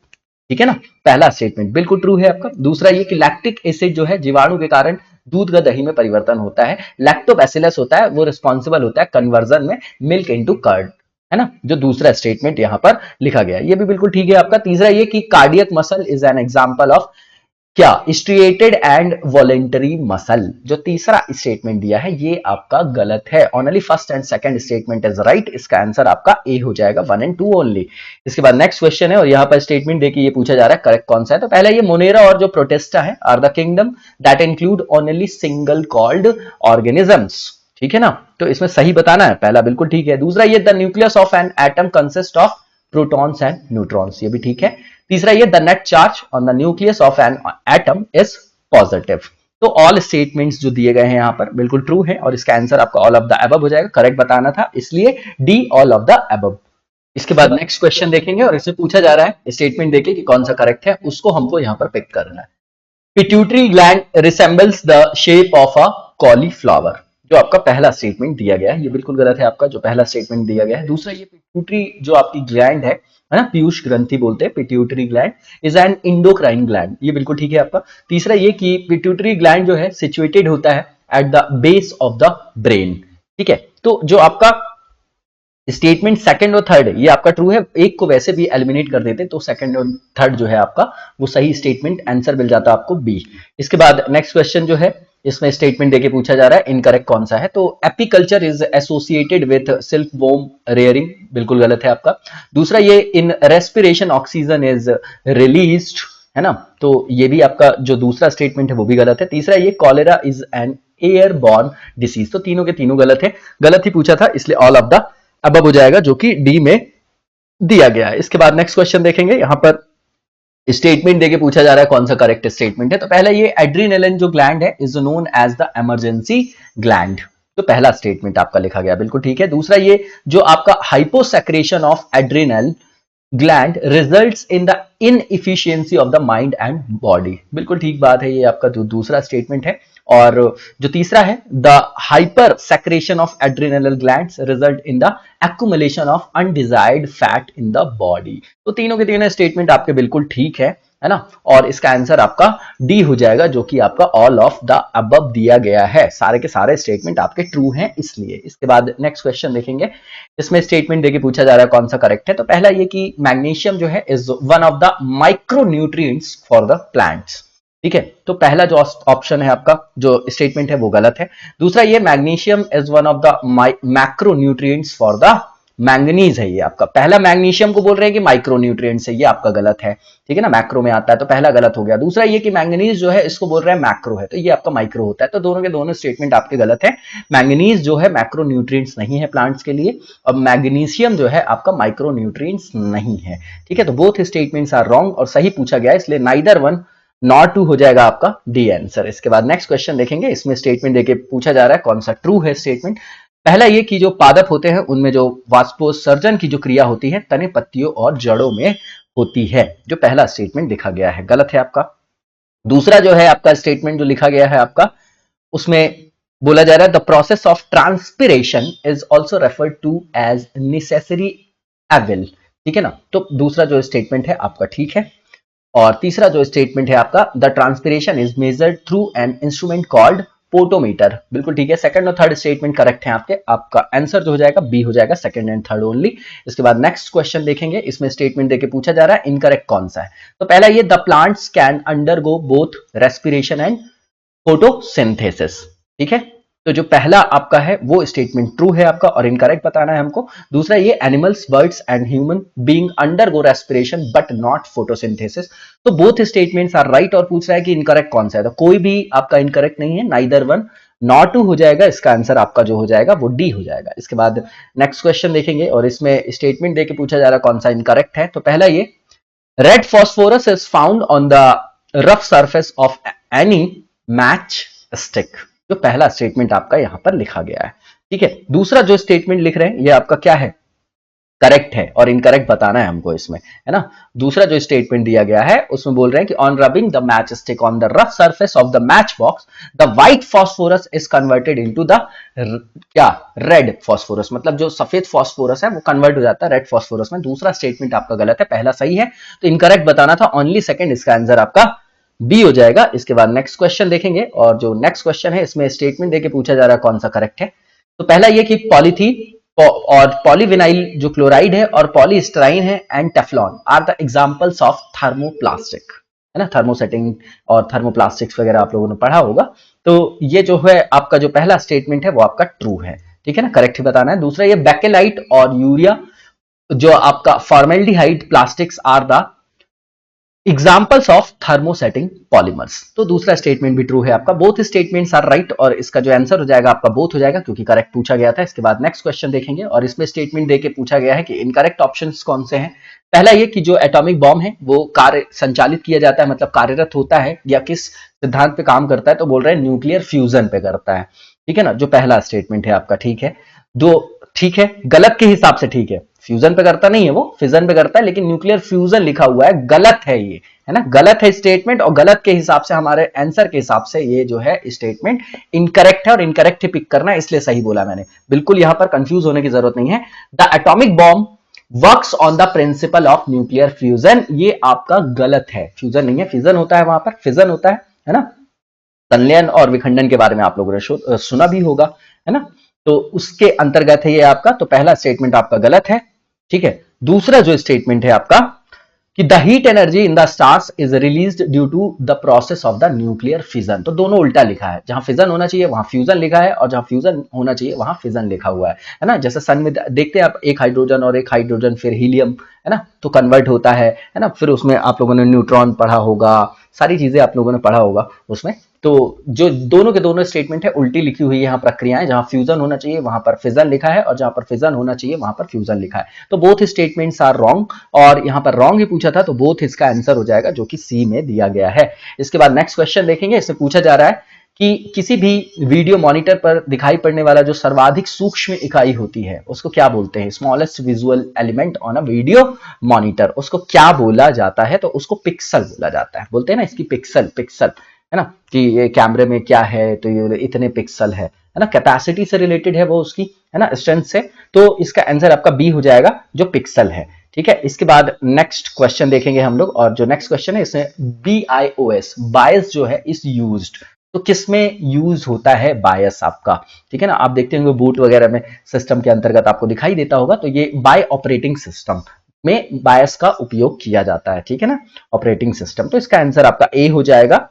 ठीक है ना, पहला स्टेटमेंट बिल्कुल ट्रू है आपका। दूसरा ये कि लैक्टिक एसिड जो है जीवाणु के कारण दूध का दही में परिवर्तन होता है, लैक्टोबैसिलस होता है वो रिस्पॉन्सिबल होता है कन्वर्जन में मिल्क इनटू कर्ड, है ना, जो दूसरा स्टेटमेंट यहां पर लिखा गया, ये भी बिल्कुल ठीक है आपका। तीसरा ये कि cardiac muscle is an example of क्या स्ट्रिएटेड एंड वॉलेंटरी मसल, जो तीसरा स्टेटमेंट दिया है ये आपका गलत है। Only first and second statement is right, इसका आंसर आपका ए हो जाएगा, 1 एंड 2 ओनली। इसके बाद नेक्स्ट क्वेश्चन है और यहाँ पर स्टेटमेंट देखिए ये पूछा जा रहा है करेक्ट कौन सा है। तो पहला ये मोनेरा और जो प्रोटेस्टा है are the kingdom that include only single celled organisms, ठीक है ना, तो इसमें सही बताना है, पहला बिल्कुल ठीक है। दूसरा ये the nucleus of an atom consist of protons and neutrons, ये भी ठीक है। तीसरा ये the net charge on the nucleus of an atom is positive. तो ऑल स्टेटमेंट्स जो दिए गए हैं यहां पर बिल्कुल ट्रू है और इसका आंसर आपका ऑल ऑफ द अबव हो जाएगा, करेक्ट बताना था इसलिए D all of the above. इसके बाद नेक्स्ट क्वेश्चन देखेंगे और इससे पूछा जा रहा है स्टेटमेंट देखिए कि कौन सा करेक्ट है, उसको हमको यहां पर पिक करना है। Pituitary gland resembles the shape of a cauliflower, जो आपका पहला स्टेटमेंट दिया गया है ये बिल्कुल गलत है आपका, जो पहला स्टेटमेंट दिया गया है। दूसरा ये पिट्यूटरी जो आपकी ग्लैंड है ना, पीयूष ग्रंथि बोलते हैं, pituitary gland is an endocrine gland, ये बिल्कुल ठीक है आपका। तीसरा ये कि पिट्यूटरी ग्लैंड जो है सिचुएटेड होता है at the base of the brain, ठीक है। तो जो आपका स्टेटमेंट सेकंड और थर्ड ये आपका ट्रू है, एक को वैसे भी एलिमिनेट कर देते तो सेकंड और थर्ड जो है आपका वो सही स्टेटमेंट, आंसर मिल जाता आपको बी। इसके बाद नेक्स्ट क्वेश्चन जो है इसमें स्टेटमेंट देके पूछा जा रहा है इनकरेक्ट कौन सा है। तो apiculture is associated with silkworm rearing, बिल्कुल गलत है आपका। दूसरा ये in respiration oxygen is released, है ना, तो ये भी आपका जो दूसरा स्टेटमेंट है वो भी गलत है। तीसरा ये cholera is an airborne disease, तो तीनों के तीनों गलत है, गलत ही पूछा था इसलिए ऑल ऑफ द अबव हो जाएगा जो कि डी में दिया गया है। इसके बाद नेक्स्ट क्वेश्चन देखेंगे, यहां पर स्टेटमेंट देके पूछा जा रहा है कौन सा करेक्ट स्टेटमेंट है। तो पहला ये एड्रीनलिन जो ग्लैंड है is known as the emergency gland, तो पहला स्टेटमेंट आपका लिखा गया बिल्कुल ठीक है। दूसरा ये जो आपका hyposecretion of adrenal gland results in the inefficiency of the mind and body, बिल्कुल ठीक बात है, ये आपका जो दूसरा स्टेटमेंट है। और जो तीसरा है the hyper secretion of adrenal glands result in the accumulation of undesired fat in the body, तो तीनों के तीनों स्टेटमेंट आपके बिल्कुल ठीक है ना, और इसका आंसर आपका डी हो जाएगा जो कि आपका ऑल ऑफ द अबव दिया गया है, सारे के सारे स्टेटमेंट आपके ट्रू हैं इसलिए। इसके बाद नेक्स्ट क्वेश्चन देखेंगे, इसमें स्टेटमेंट देके पूछा जा रहा है कौन सा करेक्ट है। तो पहला ये कि मैग्नीशियम जो है is one of the micronutrients for the plants, ठीक है, तो पहला जो ऑप्शन है आपका जो स्टेटमेंट है वो गलत है। दूसरा ये magnesium is one of the macronutrients for the manganese है, ये आपका पहला मैग्नीशियम को बोल रहे हैं कि माइक्रोन्यूट्रिएंट्स है, ये आपका गलत है, ठीक है ना, मैक्रो में आता है तो पहला गलत हो गया। दूसरा ये कि मैंगनीज जो है इसको बोल रहे हैं मैक्रो है, तो ये आपका माइक्रो होता है, तो दोनों के दोनों स्टेटमेंट आपके गलत है। मैंगनीज जो है मैक्रोन्यूट्रिएंट्स नहीं है प्लांट्स के लिए, और मैग्नीशियम जो है आपका माइक्रोन्यूट्रिएंट्स नहीं है, ठीक है, तो बोथ स्टेटमेंट्स आर रॉन्ग और सही पूछा गया इसलिए नाइदर वन नॉट टू हो जाएगा आपका डी आंसर। इसके बाद नेक्स्ट क्वेश्चन देखेंगे, इसमें स्टेटमेंट देके पूछा जा रहा है कौन सा ट्रू है स्टेटमेंट। पहला ये कि जो पादप होते हैं उनमें जो वाष्पोत्सर्जन की जो क्रिया होती है तने पत्तियों और जड़ों में होती है, जो पहला स्टेटमेंट लिखा गया है गलत है आपका। दूसरा जो है आपका स्टेटमेंट जो लिखा गया है आपका उसमें बोला जा रहा है the process of transpiration is also referred to as necessary evil, ठीक है ना, तो दूसरा जो स्टेटमेंट है आपका ठीक है। और तीसरा जो स्टेटमेंट है आपका the transpiration is measured through an instrument called potometer, बिल्कुल ठीक है। सेकंड और थर्ड स्टेटमेंट करेक्ट है आपके, आपका आंसर जो हो जाएगा बी हो जाएगा, सेकंड एंड थर्ड ओनली। इसके बाद नेक्स्ट क्वेश्चन देखेंगे, इसमें स्टेटमेंट देके पूछा जा रहा है इनकरेक्ट कौन सा है। तो पहला ये the plants can undergo both respiration and photosynthesis, ठीक है, तो जो पहला आपका है वो स्टेटमेंट ट्रू है आपका और इनकरेक्ट बताना है हमको। दूसरा ये animals birds and human being undergo respiration but not photosynthesis, तो बोथ स्टेटमेंट्स आर राइट और पूछ रहा है कि इनकरेक्ट कौन सा है, तो कोई भी आपका इनकरेक्ट नहीं है, नाइदर वन नॉट टू हो जाएगा, इसका आंसर आपका जो हो जाएगा वो डी हो जाएगा। इसके बाद नेक्स्ट क्वेश्चन देखेंगे और इसमें स्टेटमेंट देके पूछा जा रहा है कौन सा इनकरेक्ट है। तो पहला ये red phosphorus is found on the rough surface of any match stick, जो पहला स्टेटमेंट आपका यहां पर लिखा गया है, ठीक है। दूसरा जो स्टेटमेंट लिख रहे हैं ये आपका क्या है, करेक्ट है और इनकरेक्ट बताना है हमको इसमें, है ना। दूसरा जो स्टेटमेंट दिया गया है उसमें बोल रहे हैं कि on rubbing the match stick on the rough surface of the match box the white phosphorus is converted into the क्या रेड फॉस्फोरस, मतलब जो सफेद फॉस्फोरस है वो कन्वर्ट हो जाता है रेड फॉस्फोरस में। दूसरा स्टेटमेंट आपका गलत है, पहला सही है, तो इनकरेक्ट बताना था ओनली सेकंड, इसका आंसर आपका बी हो जाएगा। इसके बाद नेक्स्ट क्वेश्चन देखेंगे और जो नेक्स्ट क्वेश्चन है इसमें स्टेटमेंट देके पूछा जा रहा है कौन सा करेक्ट है। तो पहला ये कि पॉलीथीन और पॉलीविनाइल जो क्लोराइड है और पॉलीस्टाइन है and Teflon are the examples of thermoplastic, है ना, थर्मोसेटिंग और थर्मोप्लास्टिक्स वगैरह आप लोगों ने पढ़ा होगा। तो ये जो है आपका जो पहला स्टेटमेंट है वो आपका ट्रू है, ठीक है ना, करेक्ट ही बताना है। दूसरा ये बेकेलाइट और यूरिया जो आपका formaldehyde plastics are the examples of thermosetting polymers. तो दूसरा स्टेटमेंट भी ट्रू है आपका, बोथ स्टेटमेंट्स आर राइट, और इसका जो आंसर हो जाएगा आपका बोथ हो जाएगा क्योंकि करेक्ट पूछा गया था। इसके बाद नेक्स्ट क्वेश्चन देखेंगे और इसमें स्टेटमेंट देके पूछा गया है कि इनकरेक्ट ऑप्शंस कौन से हैं। पहला ये कि जो एटॉमिक बॉम्ब है वो कार्य संचालित किया जाता है, मतलब कार्यरत होता है या किस सिद्धांत पे काम करता है, तो बोल रहे हैं न्यूक्लियर फ्यूजन पे करता है, ठीक है ना, जो पहला स्टेटमेंट है आपका, ठीक है। दो ठीक है, गलत के हिसाब से ठीक है, फ्यूजन पे करता नहीं है वो, फिजन पे करता है, लेकिन न्यूक्लियर फ्यूजन लिखा हुआ है, गलत है ये, है ना, गलत है स्टेटमेंट, और गलत के हिसाब से हमारे आंसर के हिसाब से ये जो है स्टेटमेंट इनकरेक्ट है, और इनकरेक्ट ही पिक करना है, इसलिए सही बोला मैंने, बिल्कुल यहां पर कंफ्यूज होने की जरूरत नहीं है। The atomic bomb works on the principle of nuclear fusion, ये आपका गलत है, फ्यूजन नहीं है, फिजन होता है, वहां पर फिजन होता है ना, संलयन और विखंडन के बारे में आप लोगों ने सुना भी होगा, है ना, तो उसके अंतर्गत है ये आपका, तो पहला स्टेटमेंट आपका गलत है, ठीक है। दूसरा जो स्टेटमेंट है आपका कि the heat energy in the stars is released due to the process of the nuclear fission, तो दोनों उल्टा लिखा है, जहां फिजन होना चाहिए वहां फ्यूजन लिखा है, और जहां फ्यूजन होना चाहिए वहां फिजन लिखा हुआ है ना, जैसे सन में देखते हैं आप, एक हाइड्रोजन और एक हाइड्रोजन फिर हीलियम, है ना, तो कन्वर्ट होता है ना, फिर उसमें आप लोगों ने न्यूट्रॉन पढ़ा होगा, सारी चीजें आप लोगों ने पढ़ा होगा उसमें। तो जो दोनों के दोनों स्टेटमेंट है उल्टी लिखी हुई है यहाँ प्रक्रियाएं, जहां फ्यूजन होना चाहिए वहां पर फिजन लिखा है, और जहां पर फिजन होना चाहिए वहां पर फ्यूजन लिखा है, तो बोथ स्टेटमेंट्स आर रॉन्ग, और यहाँ पर रॉन्ग ही पूछा था, तो बोथ इसका आंसर हो जाएगा जो कि सी में दिया गया है। इसके बाद नेक्स्ट क्वेश्चन देखेंगे, इससे पूछा जा रहा है कि किसी भी वीडियो मॉनिटर पर दिखाई पड़ने वाला जो सर्वाधिक सूक्ष्म इकाई होती है उसको क्या बोलते हैं, smallest visual element on a video monitor, उसको क्या बोला जाता है, तो उसको पिक्सल बोला जाता है, बोलते हैं ना इसकी पिक्सल, पिक्सल, है ना, कि ये कैमरे में क्या है, तो ये इतने पिक्सल है ना, कैपेसिटी से रिलेटेड है वो उसकी, है ना, स्ट्रेंथ से, तो इसका आंसर आपका बी हो जाएगा जो पिक्सल है, ठीक है। इसके बाद नेक्स्ट क्वेश्चन देखेंगे हम लोग, और जो नेक्स्ट क्वेश्चन है इसमें BIOS बायस जो है इस यूज्ड, तो किसमें यूज होता है बायस आपका, ठीक है ना, आप देखते होंगे बूट वगैरह में सिस्टम के अंतर्गत आपको दिखाई देता होगा, तो ये बाय ऑपरेटिंग सिस्टम में बायस का उपयोग किया जाता है, ठीक है ना, ऑपरेटिंग सिस्टम, तो इसका आंसर आपका ए हो जाएगा।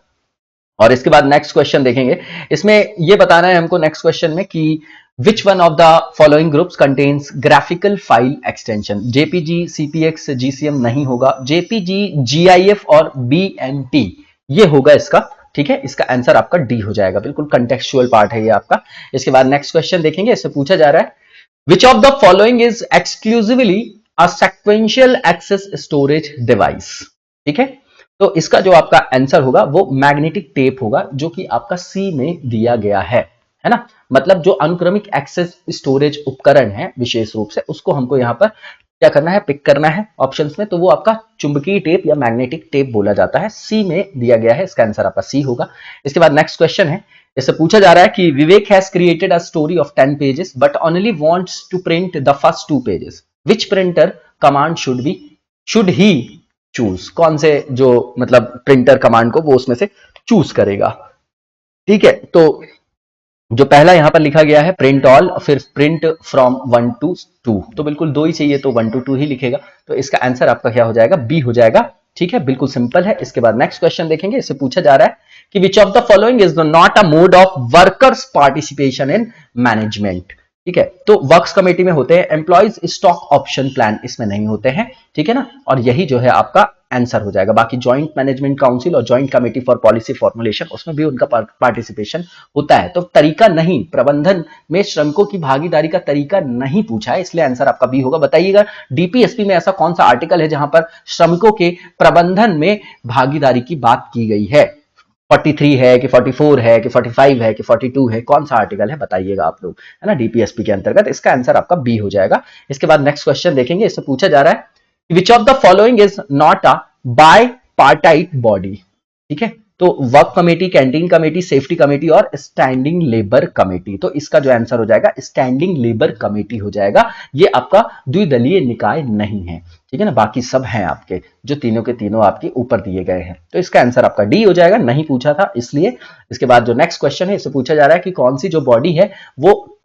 और इसके बाद नेक्स्ट क्वेश्चन देखेंगे, इसमें ये बताना है हमको नेक्स्ट क्वेश्चन में कि which one of the following groups contains graphical file extension, JPG, CPX, GCM नहीं होगा, JPG, GIF और BMP ये होगा इसका, ठीक है, इसका आंसर आपका डी हो जाएगा, बिल्कुल कंटेक्चुअल पार्ट है ये आपका। इसके बाद नेक्स्ट क्वेश्चन देखेंगे, इससे पूछा जा रहा है which of the following is exclusively a sequential access storage device, ठीक है, तो इसका जो आपका आंसर होगा वो मैग्नेटिक टेप होगा, जो कि आपका सी में दिया गया है ना, मतलब जो अनुक्रमिक एक्सेस स्टोरेज उपकरण है विशेष रूप से उसको हमको यहाँ पर क्या करना है, पिक करना है ऑप्शंस में, तो वो आपका चुंबकीय टेप या मैग्नेटिक टेप बोला जाता है, सी में दिया गया है, इसका आंसर आपका सी होगा। इसके बाद नेक्स्ट क्वेश्चन है, इससे पूछा जा रहा है कि Vivek has created a story of 10 pages but only wants to print the first 2 pages, which printer command should he choose, कौन से जो मतलब प्रिंटर कमांड को वो उसमें से चूज करेगा, ठीक है। तो जो पहला यहां पर लिखा गया है प्रिंट ऑल, फिर प्रिंट फ्रॉम 1 to 2, तो बिल्कुल 2 ही चाहिए तो 1 to 2 ही लिखेगा, तो इसका आंसर आपका क्या हो जाएगा, बी हो जाएगा, ठीक है, बिल्कुल सिंपल है। इसके बाद नेक्स्ट क्वेश्चन देखेंगे, इससे पूछा जा रहा है कि which of the following is not a mode of workers participation in management, ठीक है, तो वर्क्स कमेटी में होते हैं, एम्प्लॉइज स्टॉक ऑप्शन प्लान इसमें नहीं होते हैं, ठीक है ना, और यही जो है आपका आंसर हो जाएगा। बाकी जॉइंट मैनेजमेंट काउंसिल और joint committee for policy formulation उसमें भी उनका पार्टिसिपेशन होता है, तो तरीका नहीं, प्रबंधन में श्रमिकों की भागीदारी का तरीका नहीं पूछा है, इसलिए आंसर आपका बी होगा। बताइएगा डीपीएसपी में ऐसा कौन सा आर्टिकल है जहां पर श्रमिकों के प्रबंधन में भागीदारी की बात की गई है, 43 है कि 44 है कि 45 है कि 42 है, कौन सा आर्टिकल है बताइएगा आप लोग, है ना, डीपीएसपी के अंतर्गत, इसका आंसर आपका बी हो जाएगा। इसके बाद नेक्स्ट क्वेश्चन देखेंगे, इससे पूछा जा रहा है which of the following is not a bipartite body, ठीक है, तो work committee, canteen committee, safety committee और स्टैंडिंग लेबर कमेटी, तो इसका जो आंसर हो जाएगा स्टैंडिंग लेबर कमेटी हो जाएगा, ये आपका द्विदलीय निकाय नहीं है, ठीक है ना, बाकी सब हैं आपके जो तीनों के तीनों आपके ऊपर दिए गए हैं, तो इसका आंसर आपका डी हो जाएगा, नहीं पूछा था इसलिए। इसके बाद जो नेक्स्ट क्वेश्चन है, इससे पूछा जा रहा है कि कौन सी जो बॉडी है वो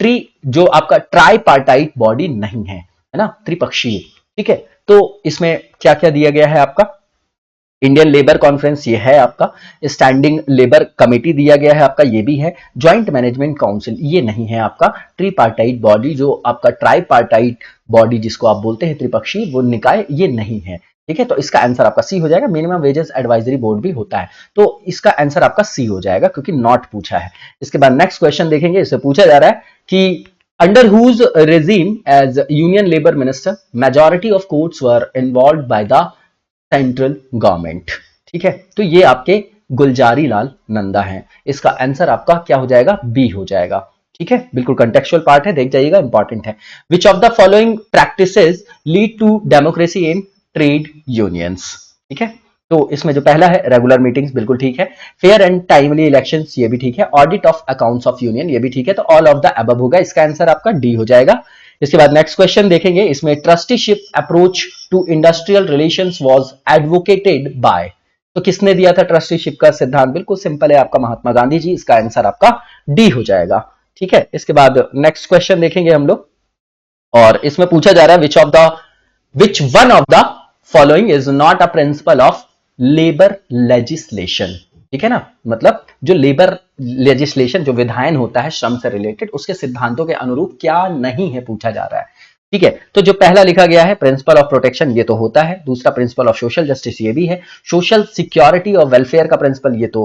जो आपका ट्राईपार्टाइट बॉडी नहीं है ना, त्रिपक्षीय, ठीक है, तो इसमें क्या क्या दिया गया है आपका इंडियन लेबर कॉन्फ्रेंस ये है आपका, स्टैंडिंग लेबर कमेटी दिया गया है आपका, ये भी है, ज्वाइंट मैनेजमेंट काउंसिल ये नहीं है आपका, ट्रीपार्टाइट बॉडी जो आपका ट्राइपार्टाइट बॉडी जिसको आप बोलते हैं त्रिपक्षीय वो निकाय ये नहीं है, ठीक है। तो इसका आंसर आपका सी हो जाएगा। मिनिमम वेजेस एडवाइजरी बोर्ड भी होता है, तो इसका आंसर आपका सी हो जाएगा क्योंकि नॉट पूछा है। इसके बाद नेक्स्ट क्वेश्चन देखेंगे, इससे पूछा जा रहा है कि under whose regime as union labor minister majority of courts were involved by the central government, ठीक है। तो ये आपके गुलजारी लाल नंदा हैं, इसका आंसर आपका क्या हो जाएगा, बी हो जाएगा, ठीक है। बिल्कुल कंटेक्चुअल पार्ट है, देख जाइएगा, इंपॉर्टेंट है। Which of the following practices lead to democracy in trade unions, ठीक है। तो इसमें जो पहला है रेगुलर मीटिंग्स, बिल्कुल ठीक है। फेयर एंड टाइमली इलेक्शंस, ये भी ठीक है। Audit of accounts of union, ये भी ठीक है। तो ऑल ऑफ द अबव होगा, इसका आंसर आपका डी हो जाएगा। इसके बाद नेक्स्ट क्वेश्चन देखेंगे, इसमें trusteeship approach to industrial relations was advocated by, तो किसने दिया था ट्रस्टीशिप का सिद्धांत, बिल्कुल सिंपल है आपका महात्मा गांधी जी, इसका आंसर आपका डी हो जाएगा, ठीक है। इसके बाद नेक्स्ट क्वेश्चन देखेंगे हम लोग, और इसमें पूछा जा रहा है which one of the following is not a principle of labour legislation, ठीक है ना, मतलब जो लेबर लेजिस्लेशन जो विधायन होता है श्रम से रिलेटेड उसके सिद्धांतों के अनुरूप क्या नहीं है पूछा जा रहा है, ठीक है। तो जो पहला लिखा गया है प्रिंसिपल ऑफ प्रोटेक्शन ये तो होता है, दूसरा प्रिंसिपल ऑफ सोशल जस्टिस ये भी है, सोशल सिक्योरिटी और वेलफेयर का प्रिंसिपल ये तो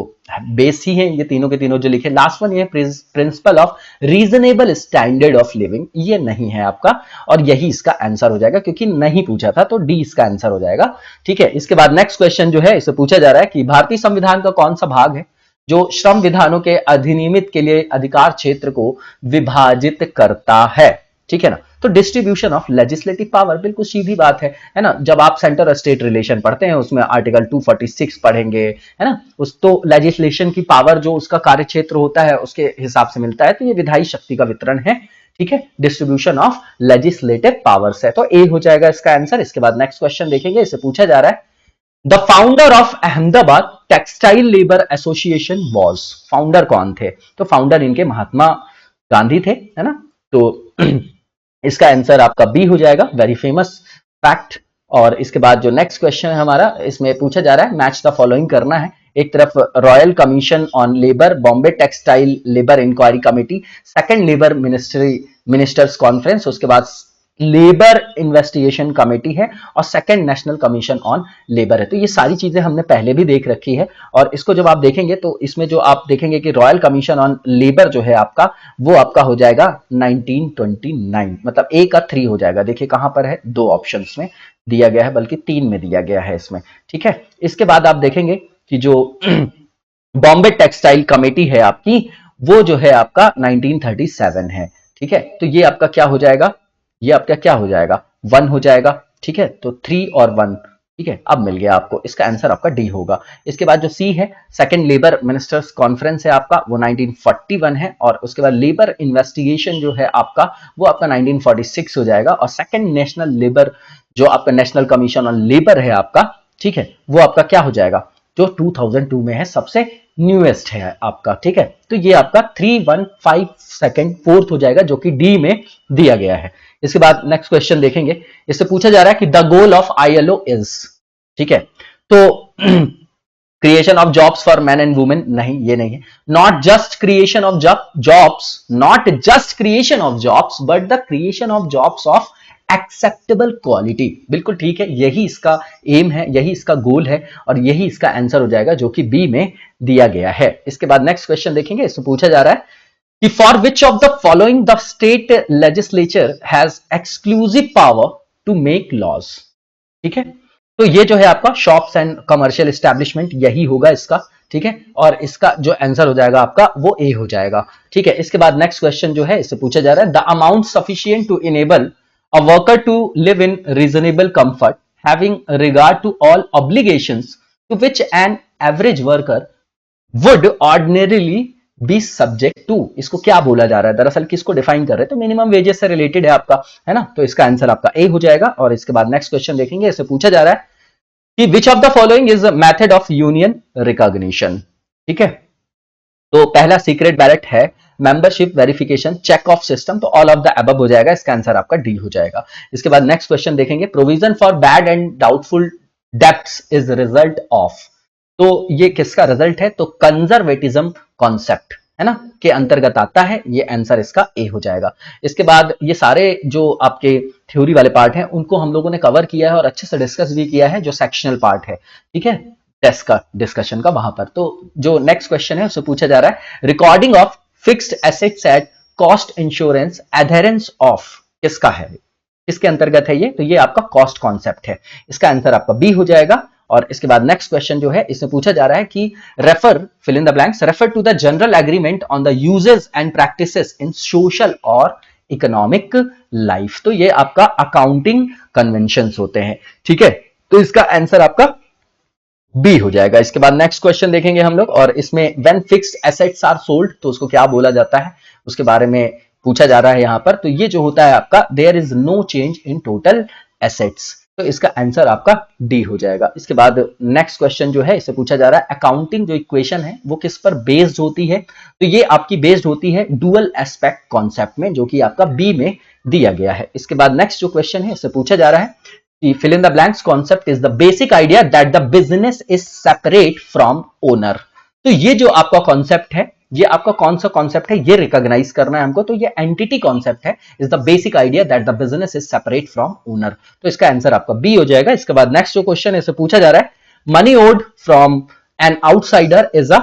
बेस ही है, ये तीनों के तीनों जो लिखे। लास्ट वन ये principle of reasonable standard of living, ये नहीं है आपका, और यही इसका आंसर हो जाएगा क्योंकि नहीं पूछा था, तो डी इसका आंसर हो जाएगा, ठीक है। इसके बाद नेक्स्ट क्वेश्चन जो है इसे पूछा जा रहा है कि भारतीय संविधान का कौन सा भाग है जो श्रम विधानों के अधिनियमित के लिए अधिकार क्षेत्र को विभाजित करता है, ठीक है ना। तो डिस्ट्रीब्यूशन ऑफ लेजिस्लेटिव पावर, बिल्कुल सीधी बात है ना। जब आप सेंटर स्टेट रिलेशन पढ़ते हैं उसमें आर्टिकल 246 पढ़ेंगे, है ना, उस तो लेजिस्लेशन की पावर जो उसका कार्य क्षेत्र होता है उसके हिसाब से मिलता है, तो ये विधायी शक्ति का वितरण है, ठीक है। डिस्ट्रीब्यूशन ऑफ लेजिस्लेटिव पावर्स है, तो ए हो जाएगा इसका आंसर। इसके बाद नेक्स्ट क्वेश्चन देखेंगे, इससे पूछा जा रहा है the founder of Ahmedabad textile labour association was, founder कौन थे, तो फाउंडर इनके महात्मा गांधी थे, है ना। तो इसका आंसर आपका बी हो जाएगा, वेरी फेमस फैक्ट। और इसके बाद जो नेक्स्ट क्वेश्चन है हमारा, इसमें पूछा जा रहा है मैच द फॉलोइंग करना है। एक तरफ royal commission on labour, Bombay textile labour inquiry committee, second labour ministers conference, उसके बाद लेबर इन्वेस्टिगेशन कमेटी है, और second national commission on labour है। तो ये सारी चीजें हमने पहले भी देख रखी है, और इसको जब आप देखेंगे तो इसमें जो आप देखेंगे कि रॉयल कमीशन ऑन लेबर जो है आपका वो आपका हो जाएगा 1929, मतलब ए का 3 हो जाएगा। देखिए कहां पर है, 2 ऑप्शंस में दिया गया है, बल्कि 3 में दिया गया है इसमें, ठीक है। इसके बाद आप देखेंगे कि जो बॉम्बे टेक्सटाइल कमेटी है आपकी वो जो है आपका 1937 है, ठीक है। तो ये आपका क्या हो जाएगा, ये आपका क्या हो जाएगा, 1 हो जाएगा, ठीक है। तो 3 और 1, ठीक है, अब मिल गया आपको, इसका आंसर आपका डी होगा। इसके बाद जो सी है सेकंड लेबर मिनिस्टर्स कॉन्फ्रेंस है आपका, वो 1941 है, और उसके बाद लेबर इन्वेस्टिगेशन जो है आपका वो आपका 1946 हो जाएगा, और सेकंड नेशनल लेबर जो आपका नेशनल कमीशन ऑन लेबर है आपका, ठीक है, वो आपका क्या हो जाएगा, जो 2002 में है, सबसे न्यूएस्ट है आपका, ठीक है। तो ये आपका 3, 1, 5 सेकंड 4th हो जाएगा, जो कि डी में दिया गया है। इसके बाद नेक्स्ट क्वेश्चन देखेंगे, इससे पूछा जा रहा है कि the goal of ILO is, ठीक है। तो creation of jobs for man and women, नहीं ये नहीं है। Not just creation of jobs, not just creation of jobs but the creation of jobs of acceptable quality, बिल्कुल ठीक है, यही इसका एम है, यही इसका गोल है, और यही इसका आंसर हो जाएगा, जो कि बी में दिया गया है। इसके बाद नेक्स्ट क्वेश्चन देखेंगे, इसमें पूछा जा रहा है कि for which of the following the state legislature has exclusive power to make laws, ठीक है। तो ये जो है आपका शॉप्स एंड कमर्शियल एस्टैब्लिशमेंट, यही होगा इसका, ठीक है, और इसका जो आंसर हो जाएगा आपका वो ए हो जाएगा, ठीक है। इसके बाद नेक्स्ट क्वेश्चन जो है इससे पूछा जा रहा है the amount sufficient to enable a worker to live in reasonable comfort having regard to all obligations to which an average worker would ordinarily be subject to, इसको क्या बोला जा रहा है, दरअसल किसको डिफाइन कर रहे हैं, तो मिनिमम वेजेस से रिलेटेड है आपका, है ना। तो इसका आंसर आपका ए हो जाएगा। और इसके बाद नेक्स्ट क्वेश्चन देखेंगे, इससे पूछा जा रहा है कि which of the following is method of union recognition, ठीक है। तो पहला सीक्रेट बैलेट है, membership verification, check off system, तो ऑल ऑफ द अबव हो जाएगा, इसका आंसर आपका डी हो जाएगा। इसके बाद नेक्स्ट क्वेश्चन देखेंगे, provision for bad and doubtful debts is result of. तो ये किसका रिजल्ट है? तो कंजर्वेटिज्म कॉन्सेप्ट है ना के अंतर्गत आता है। ये आंसर इसका ए हो जाएगा। इसके बाद ये सारे जो आपके थ्योरी वाले पार्ट हैं उनको हम लोगों ने कवर किया है और अच्छे से डिस्कस भी किया है, जो सेक्शनल पार्ट है, ठीक है, टेस्ट का डिस्कशन का वहां पर। तो जो नेक्स्ट क्वेश्चन है उससे पूछा जा रहा है, recording of fixed assets at cost insurance adherence of किसका है, किसके अंतर्गत है ये? तो ये आपका कॉस्ट कॉन्सेप्ट है। इसका आंसर आपका बी हो जाएगा। और इसके बाद नेक्स्ट क्वेश्चन जो है इसमें पूछा जा रहा है कि refer fill in the blanks, refer to the general agreement on the usages and practices in social और इकोनॉमिक लाइफ। तो ये आपका अकाउंटिंग कन्वेंशंस होते हैं, ठीक है। तो इसका आंसर आपका बी हो जाएगा। इसके बाद नेक्स्ट क्वेश्चन देखेंगे हम लोग, और इसमें when fixed assets are sold तो उसको क्या बोला जाता है उसके बारे में पूछा जा रहा है यहां पर। तो ये जो होता है आपका, there is no change in total assets. तो इसका आंसर आपका डी हो जाएगा। इसके बाद नेक्स्ट क्वेश्चन जो है इसे पूछा जा रहा है, अकाउंटिंग जो इक्वेशन है वो किस पर बेस्ड होती है? तो ये आपकी बेस्ड होती है डुअल एस्पेक्ट कॉन्सेप्ट में, जो कि आपका बी में दिया गया है। इसके बाद नेक्स्ट जो क्वेश्चन है इसे पूछा जा रहा है कि fill in the blanks concept is the basic idea that the business is separate from owner. तो ये जो आपका कॉन्सेप्ट है, ये आपका कौन सा कॉन्सेप्ट है ये रिकॉग्नाइज करना है हमको। तो ये एंटिटी कॉन्सेप्ट है, is the basic idea that the business is separate from owner. तो इसका आंसर आपका बी हो जाएगा। इसके बाद नेक्स्ट जो क्वेश्चन है इसे पूछा जा रहा है, money owed from an outsider is a,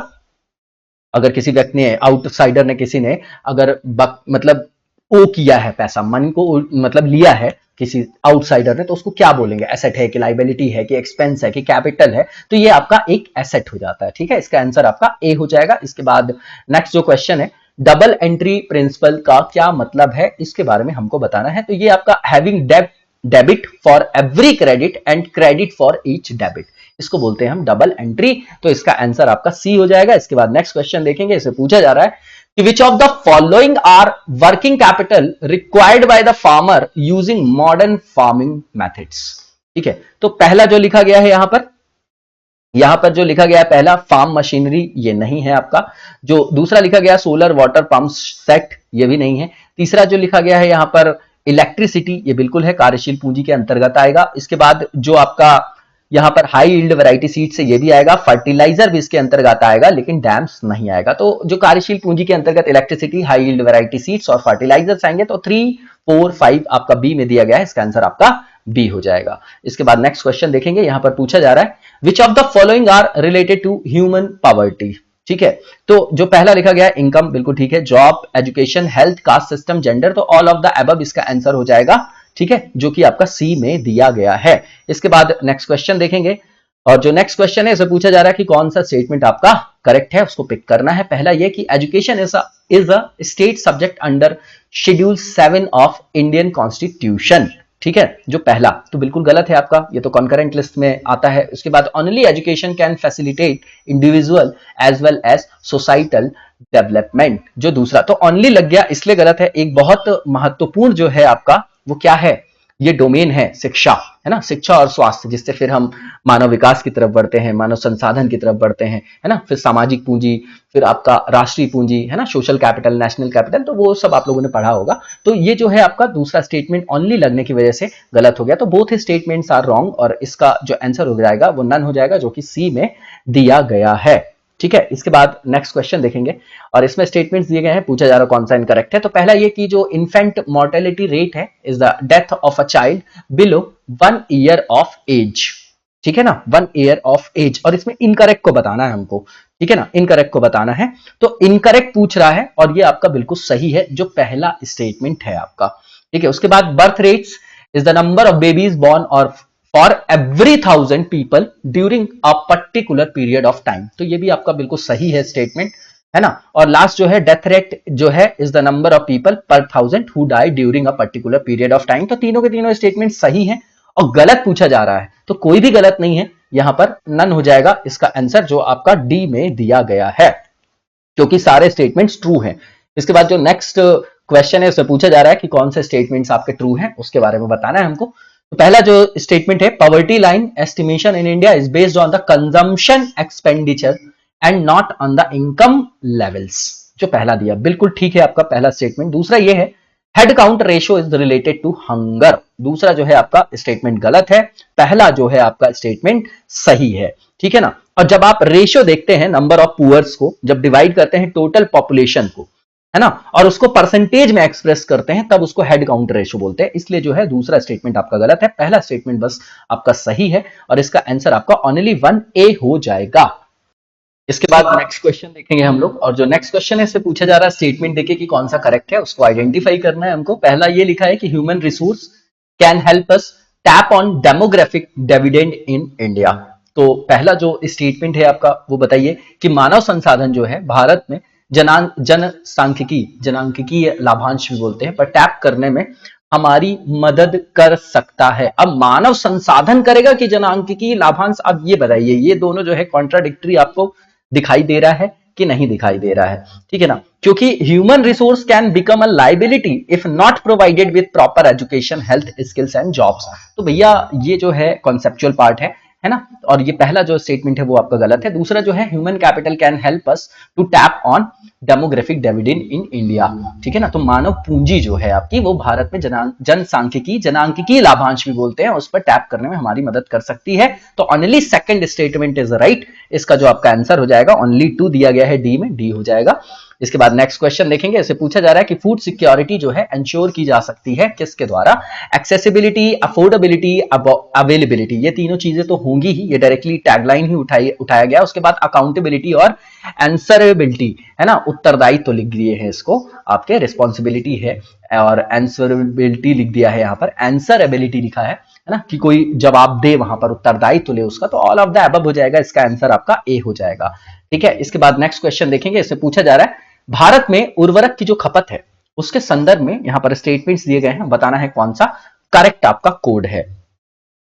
अगर किसी व्यक्ति ने, आउटसाइडर ने, किसी ने अगर मतलब ओ किया है पैसा, मनी को मतलब लिया है किसी आउटसाइडर ने, तो उसको क्या बोलेंगे? एसेट है कि लाइबिलिटी है कि एक्सपेंस है कि कैपिटल है? तो ये आपका एक एसेट हो जाता है, ठीक है। इसका आंसर आपका ए हो जाएगा। इसके बाद नेक्स्ट जो क्वेश्चन है, डबल एंट्री प्रिंसिपल का क्या मतलब है इसके बारे में हमको बताना है। तो ये आपका having debit for every credit and credit for each debit, इसको बोलते हैं हम डबल एंट्री। तो इसका आंसर आपका सी हो जाएगा। इसके बाद नेक्स्ट क्वेश्चन देखेंगे, इसे पूछा जा रहा है कि which of the following are working capital required by the farmer using modern farming methods। ठीक है, तो पहला जो लिखा गया है यहां पर जो लिखा गया है पहला, फार्म मशीनरी, ये नहीं है आपका। जो दूसरा लिखा गया सोलर वाटर पंप सेट, ये भी नहीं है। तीसरा जो लिखा गया है यहां पर इलेक्ट्रिसिटी, ये बिल्कुल है, कार्यशील पूंजी के अंतर्गत आएगा। इसके बाद जो आपका यहां पर हाई यील्ड वैरायटी सीड से ये भी आएगा, फर्टिलाइजर भी इसके अंतर्गत आएगा, लेकिन डैम्स नहीं आएगा। तो जो कार्यशील पूंजी के अंतर्गत electricity, high yield variety seeds और फर्टिलाइजर्स आएंगे। तो 3, 4, 5 आपका बी में दिया गया है। इसका आंसर आपका बी हो जाएगा। इसके बाद नेक्स्ट क्वेश्चन देखेंगे, यहां पर पूछा जा रहा है which of the following are related to human poverty. ठीक है, तो जो पहला लिखा गया है इनकम, बिल्कुल ठीक है। Job, education, health, caste system, gender, तो ऑल ऑफ द अबव इसका आंसर हो जाएगा, ठीक है, जो कि आपका सी में दिया गया है। इसके बाद नेक्स्ट क्वेश्चन देखेंगे, और जो नेक्स्ट क्वेश्चन है इसे पूछा जा रहा है कि कौन सा स्टेटमेंट आपका करेक्ट है, उसको पिक करना है। पहला ये कि education is a state subject under schedule 7 of Indian constitution. ठीक है, जो पहला तो बिल्कुल गलत है आपका, ये तो कॉन्करेंट लिस्ट में आता है। उसके बाद only education can facilitate individual as well as societal development, जो दूसरा तो ओनली लग गया इसलिए गलत है। एक बहुत महत्वपूर्ण जो है आपका वो क्या है, ये डोमेन है शिक्षा, है ना, शिक्षा और स्वास्थ्य, जिससे फिर हम मानव विकास की तरफ बढ़ते हैं, मानव संसाधन की तरफ बढ़ते हैं, है ना, फिर सामाजिक पूंजी, फिर आपका राष्ट्रीय पूंजी, है ना, सोशल कैपिटल, नेशनल कैपिटल, तो वो सब आप लोगों ने पढ़ा होगा। तो ये जो है आपका दूसरा स्टेटमेंट ओनली लगने की वजह से गलत हो गया। तो बोथ स्टेटमेंट्स आर रॉन्ग, और इसका जो आंसर हो जाएगा वो नन हो जाएगा, जो कि सी में दिया गया है। ठीक है, इसके बाद नेक्स्ट क्वेश्चन देखेंगे, और इसमें स्टेटमेंट्स दिए गए हैं, पूछा जा रहा है कौन सा इनकरेक्ट है। तो पहला ये कि जो इन्फेंट मोर्टेलिटी रेट है is the death of a child below 1 year of age. ठीक है ना, 1 ईयर ऑफ एज, और इसमें इनकरेक्ट को बताना है हमको, ठीक है ना, इनकरेक्ट को बताना है। तो इनकरेक्ट पूछ रहा है, और ये आपका बिल्कुल सही है, जो पहला स्टेटमेंट है आपका। ठीक है, उसके बाद birth rates is the number of babies born और for every 1000 people during a particular period of time. तो ये भी आपका बिल्कुल सही है स्टेटमेंट, है ना। और लास्ट जो है डेथ रेट जो है is the number of people per 1000 who die during a particular period of time. तो तीनों के तीनों स्टेटमेंट सही है, और गलत पूछा जा रहा है तो कोई भी गलत नहीं है, यहां पर नन हो जाएगा इसका आंसर, जो आपका डी में दिया गया है, क्योंकि सारे स्टेटमेंट्स ट्रू हैं। इसके बाद जो नेक्स्ट क्वेश्चन है उसे पूछा जा रहा है कि कौन से स्टेटमेंट्स आपके ट्रू हैं, उसके बारे में बताना है हमको। तो पहला जो स्टेटमेंट है, poverty line estimation in India is based on the consumption expenditure and not on the income levels, जो पहला दिया बिल्कुल ठीक है आपका पहला स्टेटमेंट। दूसरा ये है head count ratio is related to hunger. दूसरा जो है आपका स्टेटमेंट गलत है, पहला जो है आपका स्टेटमेंट सही है, ठीक है ना। और जब आप रेशियो देखते हैं नंबर ऑफ पुअर्स को, जब डिवाइड करते हैं टोटल पॉपुलेशन को, है ना, और उसको परसेंटेज में एक्सप्रेस करते हैं, तब उसको हेड काउंट रेशियो बोलते हैं। इसलिए जो है दूसरा स्टेटमेंट आपका गलत है, पहला स्टेटमेंट बस आपका सही है और इसका आंसर आपका ओनली 1A हो जाएगा। इसके बाद नेक्स्ट क्वेश्चन देखेंगे हम लोग, और जो नेक्स्ट क्वेश्चन है इससे पूछा जा रहा है स्टेटमेंट देके कि कौन सा करेक्ट है, उसको आइडेंटिफाई करना है हमको। पहला ये लिखा है कि human resource can help us tap on demographic dividend in India. तो पहला जो स्टेटमेंट है आपका वो बताइए कि मानव संसाधन जो है भारत में जनसांख्यिकी लाभांश भी बोलते हैं, पर टैप करने में हमारी मदद कर सकता है। अब मानव संसाधन करेगा कि जनांकिकी लाभांश, अब ये बताइए, ये दोनों जो है कॉन्ट्राडिक्टरी आपको दिखाई दे रहा है कि नहीं दिखाई दे रहा है, ठीक है ना। क्योंकि human resource can become a liability if not provided with proper education, health, skills and jobs. तो भैया ये जो है कॉन्सेप्चुअल पार्ट है ना, और ये पहला जो स्टेटमेंट है वो आपका गलत है। दूसरा जो है human capital can help us to tap on demographic dividend in India, ठीक है ना। तो मानव पूंजी जो है आपकी वो भारत में जनांकिकी लाभांश भी बोलते हैं, उस पर टैप करने में हमारी मदद कर सकती है। तो only second statement is right. इसका जो आपका आंसर हो जाएगा, ओनली 2 दिया गया है डी में, डी हो जाएगा। इसके बाद नेक्स्ट क्वेश्चन देखेंगे, इसे पूछा जा रहा है कि फूड सिक्योरिटी जो है इंश्योर की जा सकती है किसके द्वारा? एक्सेसिबिलिटी, अफोर्डेबिलिटी, अवेलेबिलिटी, ये तीनों चीजें तो होंगी ही, ये डायरेक्टली टैगलाइन ही उठाया गया। उसके बाद अकाउंटेबिलिटी और आंसरेबिलिटी, है ना, उत्तरदायित्व तो लिख दिए हैं इसको, आपके रिस्पॉन्सिबिलिटी है और आंसरेबिलिटी लिख दिया है, यहाँ पर आंसरेबिलिटी लिखा है ना, कि कोई जवाब दे वहां पर, उत्तरदायित्व तो ले उसका, तो ऑल ऑफ द अबव हो जाएगा, इसका आंसर आपका ए हो जाएगा, ठीक है। इसके बाद नेक्स्ट क्वेश्चन देखेंगे, इससे पूछा जा रहा है भारत में उर्वरक की जो खपत है उसके संदर्भ में यहां पर स्टेटमेंट्स दिए गए हैं, बताना है कौन सा करेक्ट आपका कोड है।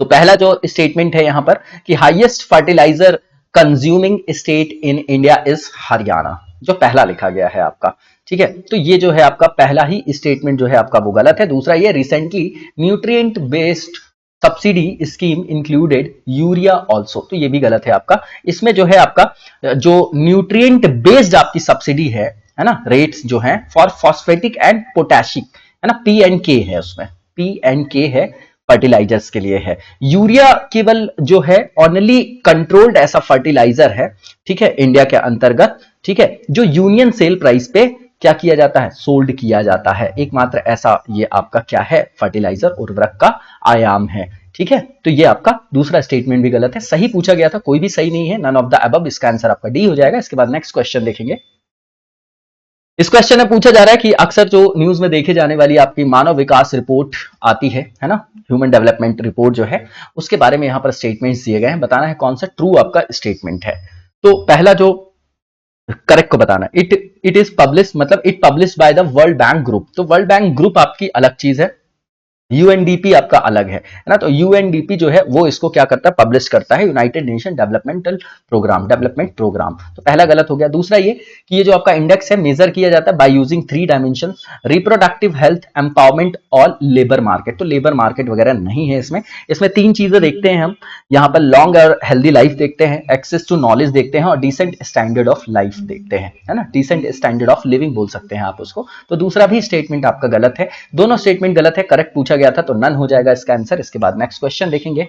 तो पहला जो स्टेटमेंट है यहां पर कि highest fertiliser consuming state in India is Haryana, जो पहला लिखा गया है आपका, ठीक है। तो ये जो है आपका पहला ही स्टेटमेंट जो है आपका वो गलत है। दूसरा, ये recently nutrient based subsidy scheme included urea also, तो ये भी गलत है आपका। इसमें जो है आपका जो न्यूट्रिएंट बेस्ड आपकी सब्सिडी है ना, रेट्स जो है फॉर फॉस्फेटिक एंड पोटैशिक, है ना, P&K है, उसमें P&K है, फर्टिलाइजर्स के लिए है। यूरिया केवल जो है ओनली कंट्रोल्ड ऐसा फर्टिलाइजर है, ठीक है, इंडिया के अंतर्गत, ठीक है, जो यूनियन सेल प्राइस पे क्या किया जाता है, सोल्ड किया जाता है। एकमात्र ऐसा ये आपका क्या है, फर्टिलाइजर उर्वरक का आयाम है, ठीक है। तो ये आपका दूसरा स्टेटमेंट भी गलत है, सही पूछा गया था, कोई भी सही नहीं है, नन ऑफ द अबव, इसका आंसर आपका डी हो जाएगा। इसके बाद नेक्स्ट क्वेश्चन देखेंगे। इस क्वेश्चन में पूछा जा रहा है कि अक्सर जो न्यूज में देखे जाने वाली आपकी मानव विकास रिपोर्ट आती है ना, ह्यूमन डेवलपमेंट रिपोर्ट जो है, उसके बारे में यहां पर स्टेटमेंट्स दिए गए हैं, बताना है कौन सा ट्रू आपका स्टेटमेंट है। तो पहला जो करेक्ट को बताना, इट इज पब्लिश, मतलब it publish by the world bank group. तो वर्ल्ड बैंक ग्रुप आपकी अलग चीज है, यूएनडीपी आपका अलग है ना। तो यूएनडीपी जो है वो इसको क्या करता है, पब्लिश करता है, यूनाइटेड नेशन डेवलपमेंट प्रोग्राम। तो पहला गलत हो गया। दूसरा ये कि ये जो आपका इंडेक्स है मेजर किया जाता है by using 3 dimension, reproductive health, empowerment और लेबर मार्केट। तो लेबर मार्केट वगैरह नहीं है इसमें 3 चीजें देखते हैं हम यहाँ पर, लॉन्ग और हेल्दी लाइफ देखते हैं, एक्सेस टू नॉलेज देखते हैं और डिसेंट स्टैंडर्ड ऑफ लाइफ देखते हैं, है ना, डिसेंट स्टैंडर्ड ऑफ लिविंग बोल सकते हैं आप उसको। तो दूसरा भी स्टेटमेंट आपका गलत है, दोनों स्टेटमेंट गलत है, करेक्ट पूछा गया था तो नन हो जाएगा इसका आंसर। इसके बाद नेक्स्ट क्वेश्चन देखेंगे,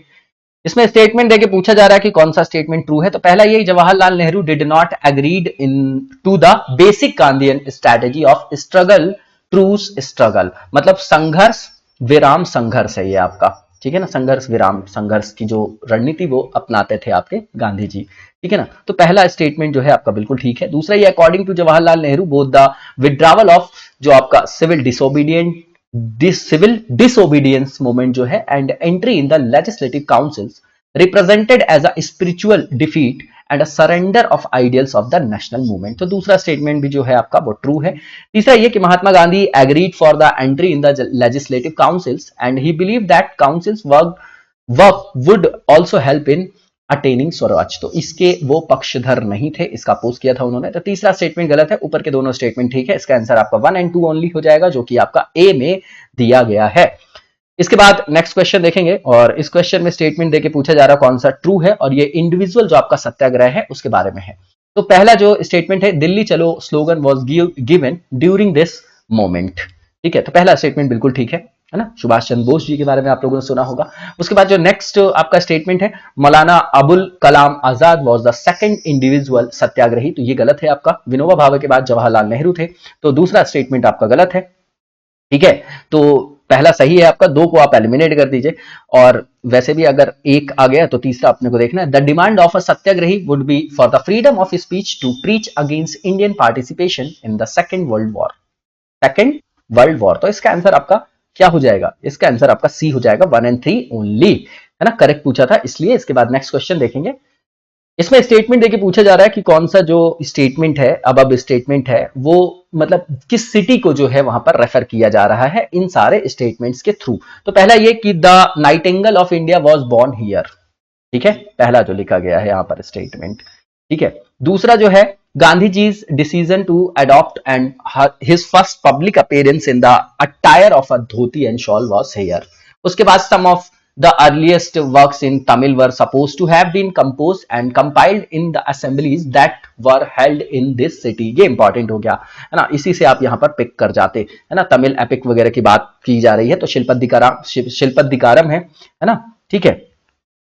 इसमें स्टेटमेंट देके पूछा जा रहा है कि कौन सा स्टेटमेंट ट्रू है। तो पहला ये, Jawaharlal Nehru did not agreed in to the basic Gandhian strategy of struggle truce struggle, मतलब संघर्ष विराम संघर्ष है ये आपका, ठीक है ना, संघर्ष विराम संघर्ष की जो रणनीति वो अपनाते थे आपके गांधी जी, ठीक है ना। तो पहला स्टेटमेंट जो है आपका बिल्कुल ठीक है। दूसरा ये, according to Jawaharlal Nehru both the withdrawal of जो आपका सिविल डिसोबीडियंस मूवमेंट जो है and entry in the legislative councils represented as a spiritual defeat and a surrender of ideals of the national movement. तो दूसरा स्टेटमेंट भी जो है आपका वो ट्रू है। तीसरा ये कि Mahatma Gandhi agreed for the entry in the legislative councils and he believe that councils work would also help in attaining swaraj. तो इसके वो पक्षधर नहीं थे, इसका अपोज किया था उन्होंने। तो तीसरा स्टेटमेंट गलत है, ऊपर के दोनों स्टेटमेंट ठीक है। इसका आंसर आपका 1 और 2 ओनली हो जाएगा, जो कि आपका ए में दिया गया है। इसके बाद नेक्स्ट क्वेश्चन देखेंगे और इस क्वेश्चन में स्टेटमेंट देके पूछा जा रहा है कौन सा ट्रू है, और ये इंडिविजुअल जो आपका सत्याग्रह है उसके बारे में है। तो पहला जो स्टेटमेंट है, दिल्ली चलो slogan was given during this moment, ठीक है, तो पहला स्टेटमेंट बिल्कुल ठीक है ना। सुभाष चंद्र बोस जी के बारे में आप लोगों ने सुना होगा। उसके बाद जो नेक्स्ट आपका स्टेटमेंट है, Maulana Abul Kalam Azad was the second individual सत्याग्रही, तो ये गलत है आपका। विनोबा भावे के बाद जवाहरलाल नेहरू थे, तो दूसरा स्टेटमेंट आपका गलत है। ठीक है, तो पहला सही है आपका, दो को आप एलिमिनेट कर दीजिए। और वैसे भी अगर एक आ गया तो तीसरा अपने को देखना है। The demand of a satyagrahi would be for the freedom of speech to preach against Indian participation in the second world war. Second world war, तो इसका आंसर आपका क्या हो जाएगा? इसका आंसर आपका सी हो जाएगा, 1 and 3 ओनली, है ना। करेक्ट पूछा था इसलिए। इसके बाद नेक्स्ट क्वेश्चन देखेंगे। इसमें स्टेटमेंट देके पूछा जा रहा है कि कौन सा जो स्टेटमेंट है, अब स्टेटमेंट है, वो मतलब किस सिटी को जो है वहां पर रेफर किया जा रहा है इन सारे स्टेटमेंट्स के थ्रू। तो पहला ये कि the nightingale of India was born here, ठीक है, पहला जो लिखा गया है यहां पर स्टेटमेंट। ठीक है, दूसरा जो है Gandhi जी's decision to adopt and his first public appearance in the attire of a dhoti and shawl was here. उसके बाद some of the earliest works in Tamil were supposed to have been composed and compiled in the assemblies that were held in this city. ये important हो गया, है ना, इसी से आप यहाँ पर पिक कर जाते, है ना। तमिल एपिक वगैरह की बात की जा रही है, तो शिल्पद्दिकारम है ना, ठीक है,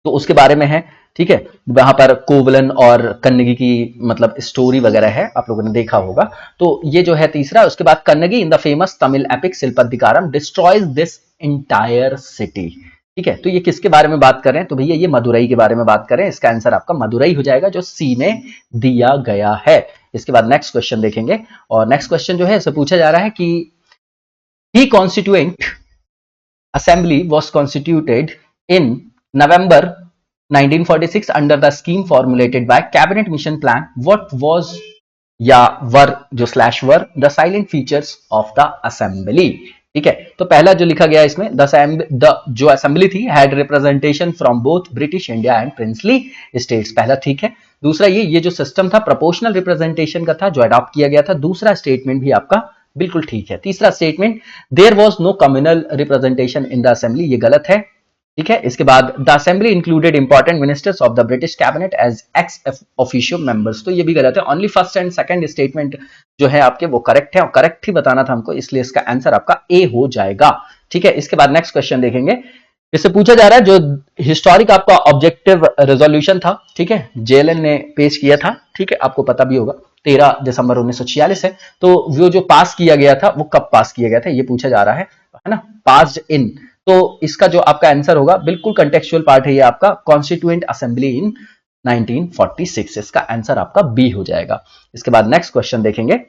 तो उसके बारे में है। ठीक है, वहां पर कोवलन और कन्नगी की मतलब स्टोरी वगैरह है, आप लोगों ने देखा होगा। तो ये जो है तीसरा। उसके बाद Kannagi in the famous Tamil epic Silappatikaram destroys this entire city. ठीक है, तो ये किसके बारे में बात कर रहे हैं? तो भैया ये मदुरई के बारे में बात कर रहे हैं। इसका आंसर आपका मदुरई हो जाएगा, जो सी में दिया गया है। इसके बाद नेक्स्ट क्वेश्चन देखेंगे, और नेक्स्ट क्वेश्चन जो है इसे पूछा जा रहा है कि he constituent assembly was constituted in November 1946 under the scheme formulated by cabinet mission plan. What was या were जो slash were the silent features of the assembly. ठीक है, तो पहला जो लिखा गया इसमें the जो असेंबली थी had representation from both British India and princely states, पहला ठीक है। दूसरा ये जो सिस्टम था प्रोपोर्शनल रिप्रेजेंटेशन का था जो अडॉप्ट किया गया था, दूसरा स्टेटमेंट भी आपका बिल्कुल ठीक है। तीसरा statement there was no communal representation in the assembly, ये गलत है। ठीक है, इसके बाद the assembly included important ministers of the British cabinet as ex officio members, तो ये भी गलत है। Only first and second statement जो है आपके वो करेक्ट है, और करेक्ट ही बताना था हमको, इसलिए इसका आंसर आपका ए हो जाएगा। ठीक है, इसके बाद नेक्स्ट क्वेश्चन देखेंगे। इससे पूछा जा रहा है जो हिस्टोरिक आपका ऑब्जेक्टिव रेजोल्यूशन था, ठीक है, जेएलएन ने पेश किया था, ठीक है, आपको पता भी होगा 13 दिसंबर 1946 है। तो वो जो पास किया गया था वो कब पास किया गया था ये पूछा जा रहा है ना, पास्ड इन। तो इसका जो आपका आंसर होगा बिल्कुल कंटेक्चुअल पार्ट है ये आपका, कॉन्स्टिट्यूएंट असेंबली इन 1946, इसका आंसर आपका बी हो जाएगा। इसके बाद नेक्स्ट क्वेश्चन देखेंगे,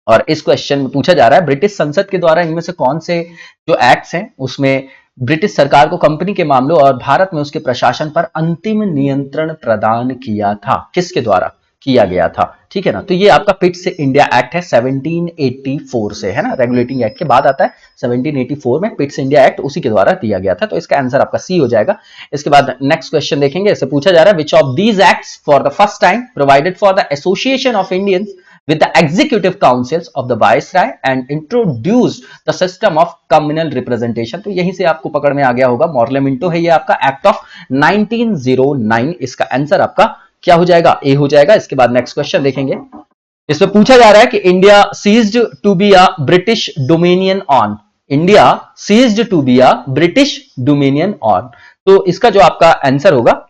और इस क्वेश्चन में पूछा जा रहा है ब्रिटिश संसद के द्वारा इनमें से कौन से जो एक्ट्स हैं उसमें ब्रिटिश सरकार को कंपनी के मामलों और भारत में उसके प्रशासन पर अंतिम नियंत्रण प्रदान किया था, किसके द्वारा किया गया था? ठीक है ना, तो ये आपका पिट्स इंडिया एक्ट है 1784 से, है ना, रेगुलेटिंग एक्ट के बाद आता है 1784 में पिट्स इंडिया एक्ट, उसी के द्वारा दिया गया था, तो इसका आंसर आपका सी हो जाएगा। इसके बाद नेक्स्ट क्वेश्चन देखेंगे, इससे पूछा जा रहा है which of these acts for the first time provided for the association of Indians with the executive councils of the viceroy and introduced the system of communal representation, तो यहीं से आपको पकड़ में आ गया होगा, मॉर्लेमेंटो है ये आपका एक्ट ऑफ 1909, इसका आंसर आपका क्या हो जाएगा? ए हो जाएगा। इसके बाद नेक्स्ट क्वेश्चन देखेंगे, इसमें पूछा जा रहा है कि India ceased to be a British dominion on, India ceased to be a British dominion on, तो इसका जो आपका आंसर होगा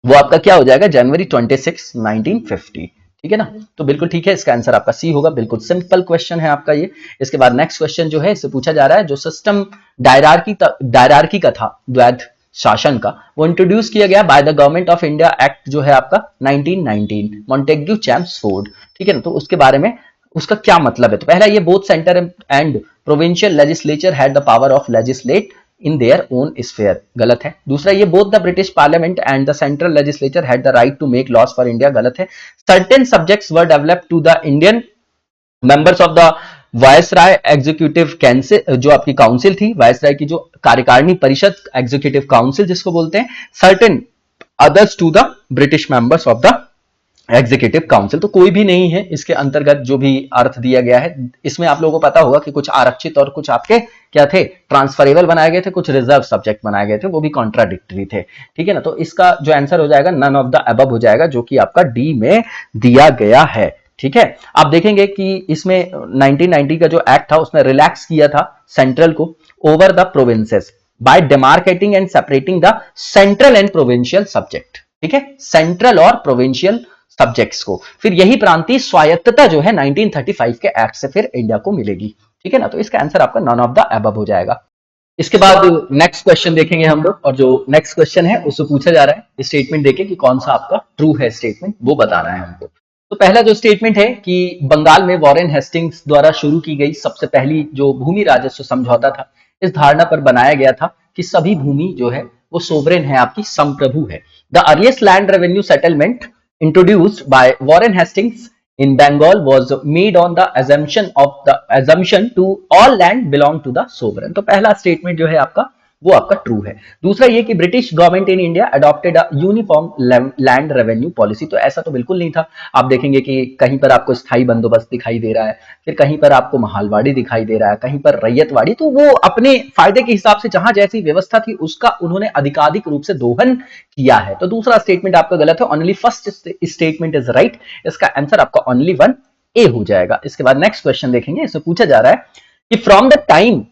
वो आपका क्या हो जाएगा? जनवरी 26, 1950, ठीक है ना, तो बिल्कुल ठीक है, इसका आंसर आपका सी होगा। बिल्कुल सिंपल क्वेश्चन है आपका ये। इसके बाद नेक्स्ट क्वेश्चन जो है इससे पूछा जा रहा है जो सिस्टम डायरार्की का था, द्वैध शासन का, वो इंट्रोड्यूस किया गया by the government of India act जो है आपका 1919, मॉन्टेग्यू चैम्सफोर्ड, ठीक है ना, तो उसके बारे में उसका क्या मतलब है? तो पहला ये both centre and provincial legislature had the power of legislate in their own sphere, गलत है। दूसरा ये both the British Parliament and the central legislature had the right to make laws for India, गलत है। Certain subjects were developed to the Indian members of the Viceroy Executive Council, जो आपकी council थी, viceroy की जो कार्यकारिणी परिषद, executive council जिसको बोलते हैं, certain others to the British members of the executive council, तो कोई भी नहीं है इसके अंतर्गत जो भी अर्थ दिया गया है। इसमें आप लोगों को पता होगा कि कुछ आरक्षित और कुछ आपके क्या थे, ट्रांसफरेबल बनाए गए थे, कुछ रिजर्व सब्जेक्ट बनाए गए थे, वो भी कॉन्ट्राडिक्टरी थे, ठीक है ना, तो इसका जो आंसर हो जाएगा नन ऑफ द अबव हो जाएगा, जो कि आपका डी में दिया गया है। ठीक है। आप देखेंगे कि इसमें 1990 का जो एक्ट था उसमें रिलैक्स किया था सेंट्रल को over the provinces by demarcating and separating the central and provincial subject, ठीक है, सेंट्रल और प्रोविंशियल सब्जेक्ट्स को। फिर यही प्रांतीय स्वायत्तता जो है 1935 के एक्ट से फिर इंडिया को मिलेगी, ठीक है ना। तो इसका आंसर आपका नॉन ऑफ द अबव हो जाएगा। इसके बाद नेक्स्ट क्वेश्चन देखेंगे हम लोग, और जो नेक्स्ट क्वेश्चन है उससे पूछा जा रहा है स्टेटमेंट देके कि कौन सा आपका ट्रू है स्टेटमेंट, वो बताना है हमको। तो पहला जो स्टेटमेंट है कि बंगाल में वॉरेन हेस्टिंग्स द्वारा शुरू की गई सबसे पहली जो भूमि राजस्व समझौता था, इस धारणा पर बनाया गया था कि सभी भूमि जो है वो सोवरेन है, आपकी संप्रभु है। The earliest land revenue settlement introduced by Warren Hastings in Bengal was made on the assumption to all land belong to the sovereign। तो पहला स्टेटमेंट जो है आपका वो आपका ट्रू है। दूसरा ये कि British government in India adopted a uniform land revenue policy. तो ऐसा तो बिल्कुल नहीं था। आप देखेंगे कि कहीं पर आपको स्थायी बंदोबस्त दिखाई दे रहा है, फिर कहीं पर आपको महालवाड़ी दिखाई दे रहा है, कहीं पर रैयतवाड़ी। तो वो अपने फायदे के हिसाब से जहां जैसी व्यवस्था थी उसका उन्होंने अधिकाधिक रूप से दोहन किया है। तो दूसरा स्टेटमेंट आपका गलत है, only first statement is right. इसका आंसर आपका ओनली 1A हो जाएगा। इसके बाद नेक्स्ट क्वेश्चन देखेंगे, इसमें पूछा जा रहा है कि from the time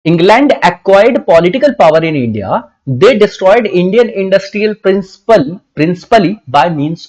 England acquired political power in India, they destroyed Indian industrial principally by means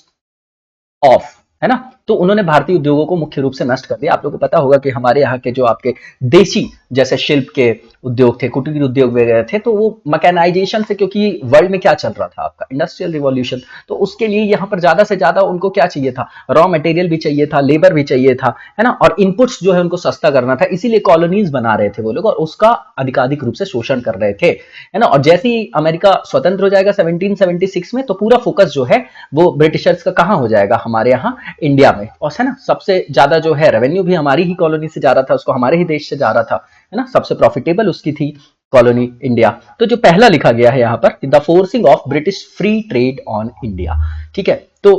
of, है ना। तो उन्होंने भारतीय उद्योगों को मुख्य रूप से नष्ट कर दिया। आप लोगों को पता होगा कि हमारे यहाँ के जो आपके देशी जैसे शिल्प के उद्योग थे, कुटीर उद्योग वगैरह थे, तो वो मैकेनाइजेशन से, क्योंकि वर्ल्ड में क्या चल रहा था आपका इंडस्ट्रियल रिवॉल्यूशन, तो उसके लिए यहाँ पर ज्यादा से ज्यादा उनको क्या चाहिए था, रॉ मटेरियल भी चाहिए था, लेबर भी चाहिए था, है ना, और इनपुट्स जो है उनको सस्ता करना था। इसीलिए कॉलोनीज बना रहे थे वो लोग और उसका अधिकाधिक रूप से शोषण कर रहे थे, है ना। और जैसे ही अमेरिका स्वतंत्र हो जाएगा 1776 में, तो पूरा फोकस जो है वो ब्रिटिशर्स का कहाँ हो जाएगा, हमारे यहाँ इंडिया में। और है ना, सबसे ज्यादा जो है रेवेन्यू भी हमारी ही कॉलोनी से जा रहा था, उसको हमारे ही देश से जा रहा था, है ना, सबसे प्रॉफिटेबल उसकी थी कॉलोनी इंडिया। तो जो पहला लिखा गया है यहाँ पर, the forcing of British free trade on India, ठीक है। तो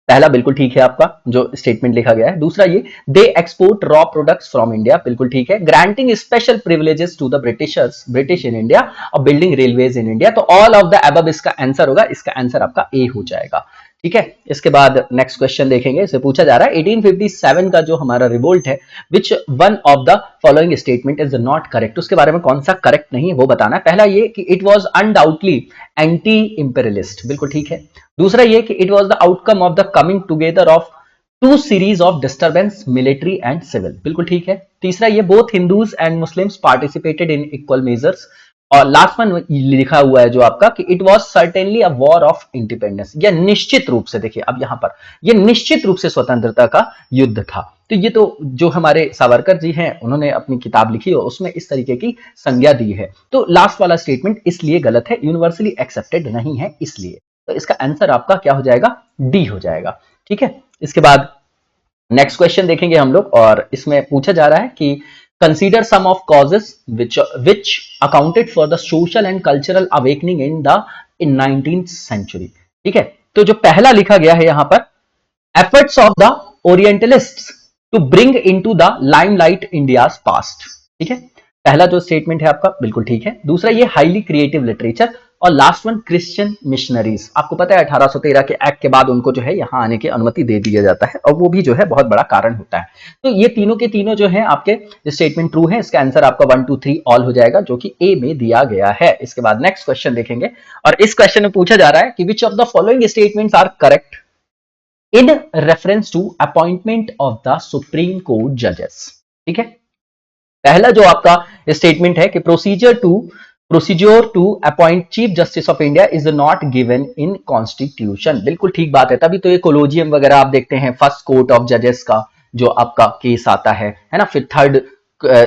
पहला बिल्कुल ठीक है आपका जो स्टेटमेंट लिखा गया है। दूसरा ये they export raw products from India, बिल्कुल ठीक है। Granting special privileges to the British in India और बिल्डिंग रेलवेज इन इंडिया। तो ऑल ऑफ द अबव इसका आंसर होगा। इसका आंसर आपका ए हो जाएगा, ठीक है। इसके बाद नेक्स्ट क्वेश्चन देखेंगे, इसे पूछा जा रहा है 1857 का जो हमारा रिवोल्ट है, which one of the following statement is not correct. उसके बारे में कौन सा करेक्ट नहीं है वो बताना है। पहला ये कि it was undoubtedly anti imperialist, बिल्कुल ठीक है। दूसरा ये कि it was the outcome of the coming together of two series of disturbance military and civil, बिल्कुल ठीक है। तीसरा ये both Hindus and Muslims participated in equal measures. और लास्ट वन लिखा हुआ है जो आपका कि it was certainly a war of independence. यह निश्चित रूप से, देखिए अब यहां पर यह निश्चित रूप से स्वतंत्रता का युद्ध था। तो ये तो जो हमारे सावरकर जी हैं उन्होंने अपनी किताब लिखी है उसमें इस तरीके की संज्ञा दी है। तो लास्ट वाला स्टेटमेंट इसलिए गलत है, यूनिवर्सली एक्सेप्टेड नहीं है इसलिए। तो इसका आंसर आपका क्या हो जाएगा, डी हो जाएगा, ठीक है। इसके बाद नेक्स्ट क्वेश्चन देखेंगे हम लोग, और इसमें पूछा जा रहा है कि consider some of causes which accounted for the social and cultural awakening in 19th century, ठीक है। तो जो पहला लिखा गया है यहां पर, efforts of the Orientalists to bring into the limelight India's past, ठीक है। पहला जो स्टेटमेंट है आपका बिल्कुल ठीक है। दूसरा ये हाईली क्रिएटिव लिटरेचर, और लास्ट वन क्रिश्चियन मिशनरीज। आपको पता है 1813 के एक्ट के बाद उनको जो है यहाँ आने की अनुमति दे दिया जाता है, और वो भी जो है बहुत बड़ा कारण होता है। तो ये तीनों के तीनों जो है आपके स्टेटमेंट ट्रू है। इसका आंसर आपका 1 2 3 ऑल हो जाएगा, जो कि ए में दिया गया है। इसके बाद नेक्स्ट क्वेश्चन देखेंगे, और इस क्वेश्चन में पूछा जा रहा है कि which of the following statements are correct in reference to appointment of the supreme court जजेस, ठीक है। पहला जो आपका स्टेटमेंट है कि procedure to appoint chief justice of India is not given in constitution, बिल्कुल ठीक बात है। तभी तो ये कोलोजियम वगैरह आप देखते हैं, फर्स्ट कोर्ट ऑफ जजेस का जो आपका केस आता है ना, फिर थर्ड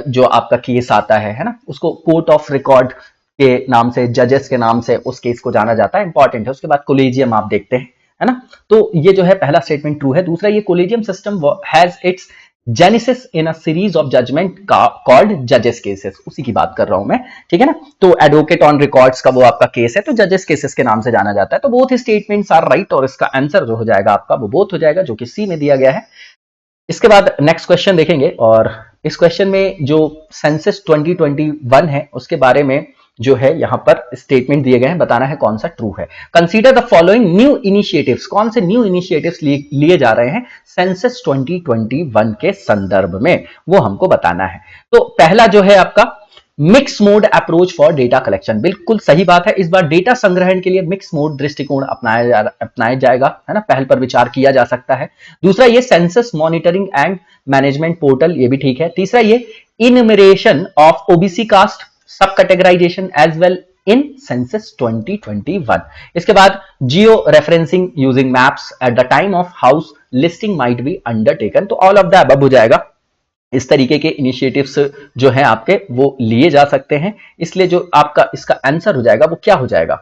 जो आपका केस आता है ना, उसको कोर्ट ऑफ रिकॉर्ड के नाम से, जजेस के नाम से उस केस को जाना जाता है, इंपॉर्टेंट है। उसके बाद कोलेजियम आप देखते हैं, है ना। तो ये जो है पहला स्टेटमेंट ट्रू है। दूसरा ये collegium system has its genesis in a series of judgment called जजेस केसेस, उसी की बात कर रहा हूं मैं, ठीक है ना। तो एडवोकेट ऑन रिकॉर्ड्स का वो आपका केस है, तो जजेस केसेस के नाम से जाना जाता है। तो बोथ स्टेटमेंट्स आर राइट, और इसका आंसर जो हो जाएगा आपका वो बोथ हो जाएगा, जो कि सी में दिया गया है। इसके बाद नेक्स्ट क्वेश्चन देखेंगे, और इस क्वेश्चन में जो सेंसस 2021 है उसके बारे में जो है यहां पर स्टेटमेंट दिए गए हैं, बताना है कौन सा ट्रू है। Consider the following new initiatives, कौन से न्यू इनिशिएटिव्स लिए जा रहे हैं सेंसस 2021 के संदर्भ में, वो हमको बताना है। तो पहला जो है आपका mix mode approach for data collection, बिल्कुल सही बात है। इस बार डेटा संग्रहण के लिए मिक्स मोड दृष्टिकोण अपनाया जाएगा, है ना, पहल पर विचार किया जा सकता है। दूसरा ये census monitoring and management portal, ये भी ठीक है। तीसरा ये enumeration of OBC caste subcategorisation as well in census 2021। इसके बाद georeferencing using maps at the time of house listing might be undertaken. तो ऑल ऑफ द अबव हो जाएगा। इस तरीके के इनिशिएटिव्स जो हैं आपके वो लिए जा सकते हैं, इसलिए जो आपका इसका आंसर हो जाएगा वो क्या हो जाएगा,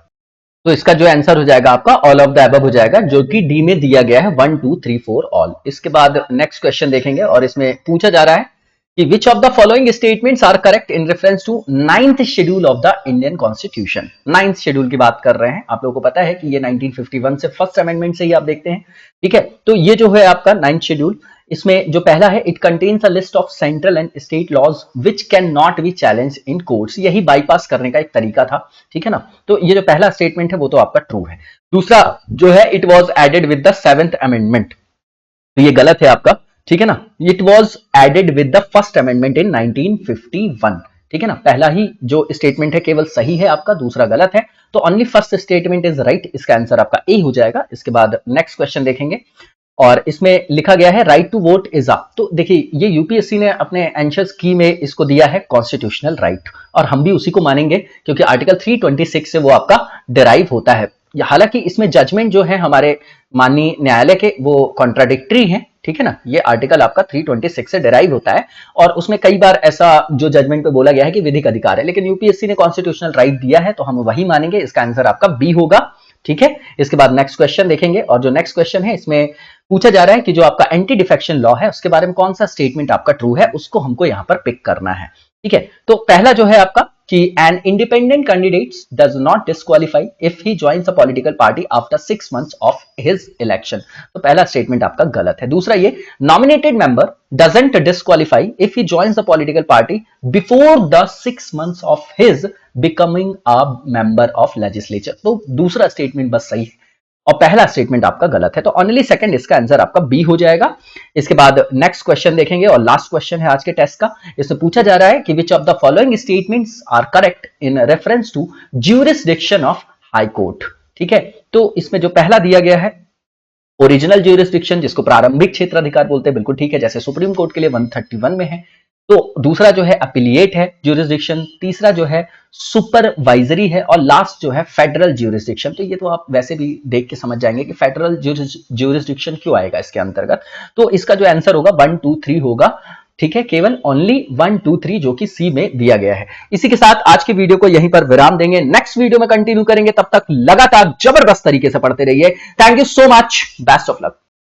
तो इसका जो आंसर हो जाएगा आपका ऑल ऑफ द अबव हो जाएगा, जो कि डी में दिया गया है 1 2 3 4 ऑल। इसके बाद नेक्स्ट क्वेश्चन देखेंगे और इसमें पूछा जा रहा है कि which of the following statements are correct in reference to 9th schedule of the Indian constitution. 9th schedule की बात कर रहे हैं, आप लोगों को पता है कि ये 1951 से फर्स्ट अमेंडमेंट से ही आप देखते हैं, ठीक है। तो ये जो है आपका 9th शेड्यूल, इसमें जो पहला है, it contains a list of central and state laws which can not be challenge in courts. यही बाईपास करने का एक तरीका था, ठीक है ना। तो ये जो पहला स्टेटमेंट है वो तो आपका ट्रू है। दूसरा जो है, it was added with the 7th amendment, तो ये गलत है आपका, ठीक है ना। It was added with the first amendment in 1951, ठीक है ना। पहला ही जो स्टेटमेंट है केवल सही है आपका, दूसरा गलत है। तो only first statement is right, इसका आंसर आपका ए हो जाएगा। इसके बाद नेक्स्ट क्वेश्चन देखेंगे और इसमें लिखा गया है right to vote is a, तो देखिए ये यूपीएससी ने अपने आंसर्स की में इसको दिया है कॉन्स्टिट्यूशनल राइट, और हम भी उसी को मानेंगे क्योंकि आर्टिकल 326 से वो आपका डिराइव होता है। हालांकि इसमें जजमेंट जो है हमारे माननीय न्यायालय के वो कॉन्ट्राडिक्टरी हैं, ठीक है ना। ये आर्टिकल आपका 326 से डिराइव होता है और उसमें कई बार ऐसा जो जजमेंट पे बोला गया है कि विधिक अधिकार है, लेकिन यूपीएससी ने कॉन्स्टिट्यूशनल राइट दिया है तो हम वही मानेंगे। इसका आंसर आपका बी होगा, ठीक है। इसके बाद नेक्स्ट क्वेश्चन देखेंगे और जो नेक्स्ट क्वेश्चन है इसमें पूछा जा रहा है कि जो आपका एंटी डिफेक्शन लॉ है उसके बारे में कौन सा स्टेटमेंट आपका ट्रू है, उसको हमको यहां पर पिक करना है, ठीक है। तो पहला जो है आपका कि an independent candidate does not disqualify if he joins a political party after 6 months of his election, तो पहला स्टेटमेंट आपका गलत है। दूसरा ये nominated member doesn't disqualify if he joins the political party before the 6 months of his becoming a member of legislature, तो दूसरा statement बस सही है और पहला स्टेटमेंट आपका गलत है। तो ओनली सेकंड, इसका आंसर आपका बी हो जाएगा। इसके बाद नेक्स्ट क्वेश्चन देखेंगे और लास्ट क्वेश्चन है आज के टेस्ट का। इसमें पूछा जा रहा है कि which of the following statements are correct in reference to jurisdiction of high court, ठीक है। तो इसमें जो पहला दिया गया है ओरिजिनल ज्यूरिसडिक्शन, जिसको प्रारंभिक क्षेत्राधिकार बोलते हैं, बिल्कुल ठीक है, जैसे सुप्रीम कोर्ट के लिए 131 में है। तो दूसरा जो है अपिलिएट है ज्यूरिसडिक्शन, तीसरा जो है सुपरवाइजरी है और लास्ट जो है फेडरल ज्यूरिसडिक्शन। तो ये तो आप वैसे भी देख के समझ जाएंगे कि फेडरल ज्यूरिसडिक्शन क्यों आएगा इसके अंतर्गत। तो इसका जो आंसर होगा 1 2 3 होगा, ठीक है। केवल ओनली 1 2 3 जो कि सी में दिया गया है। इसी के साथ आज के वीडियो को यहीं पर विराम देंगे, नेक्स्ट वीडियो में कंटिन्यू करेंगे। तब तक लगातार जबरदस्त तरीके से पढ़ते रहिए। Thank you so much, best of luck.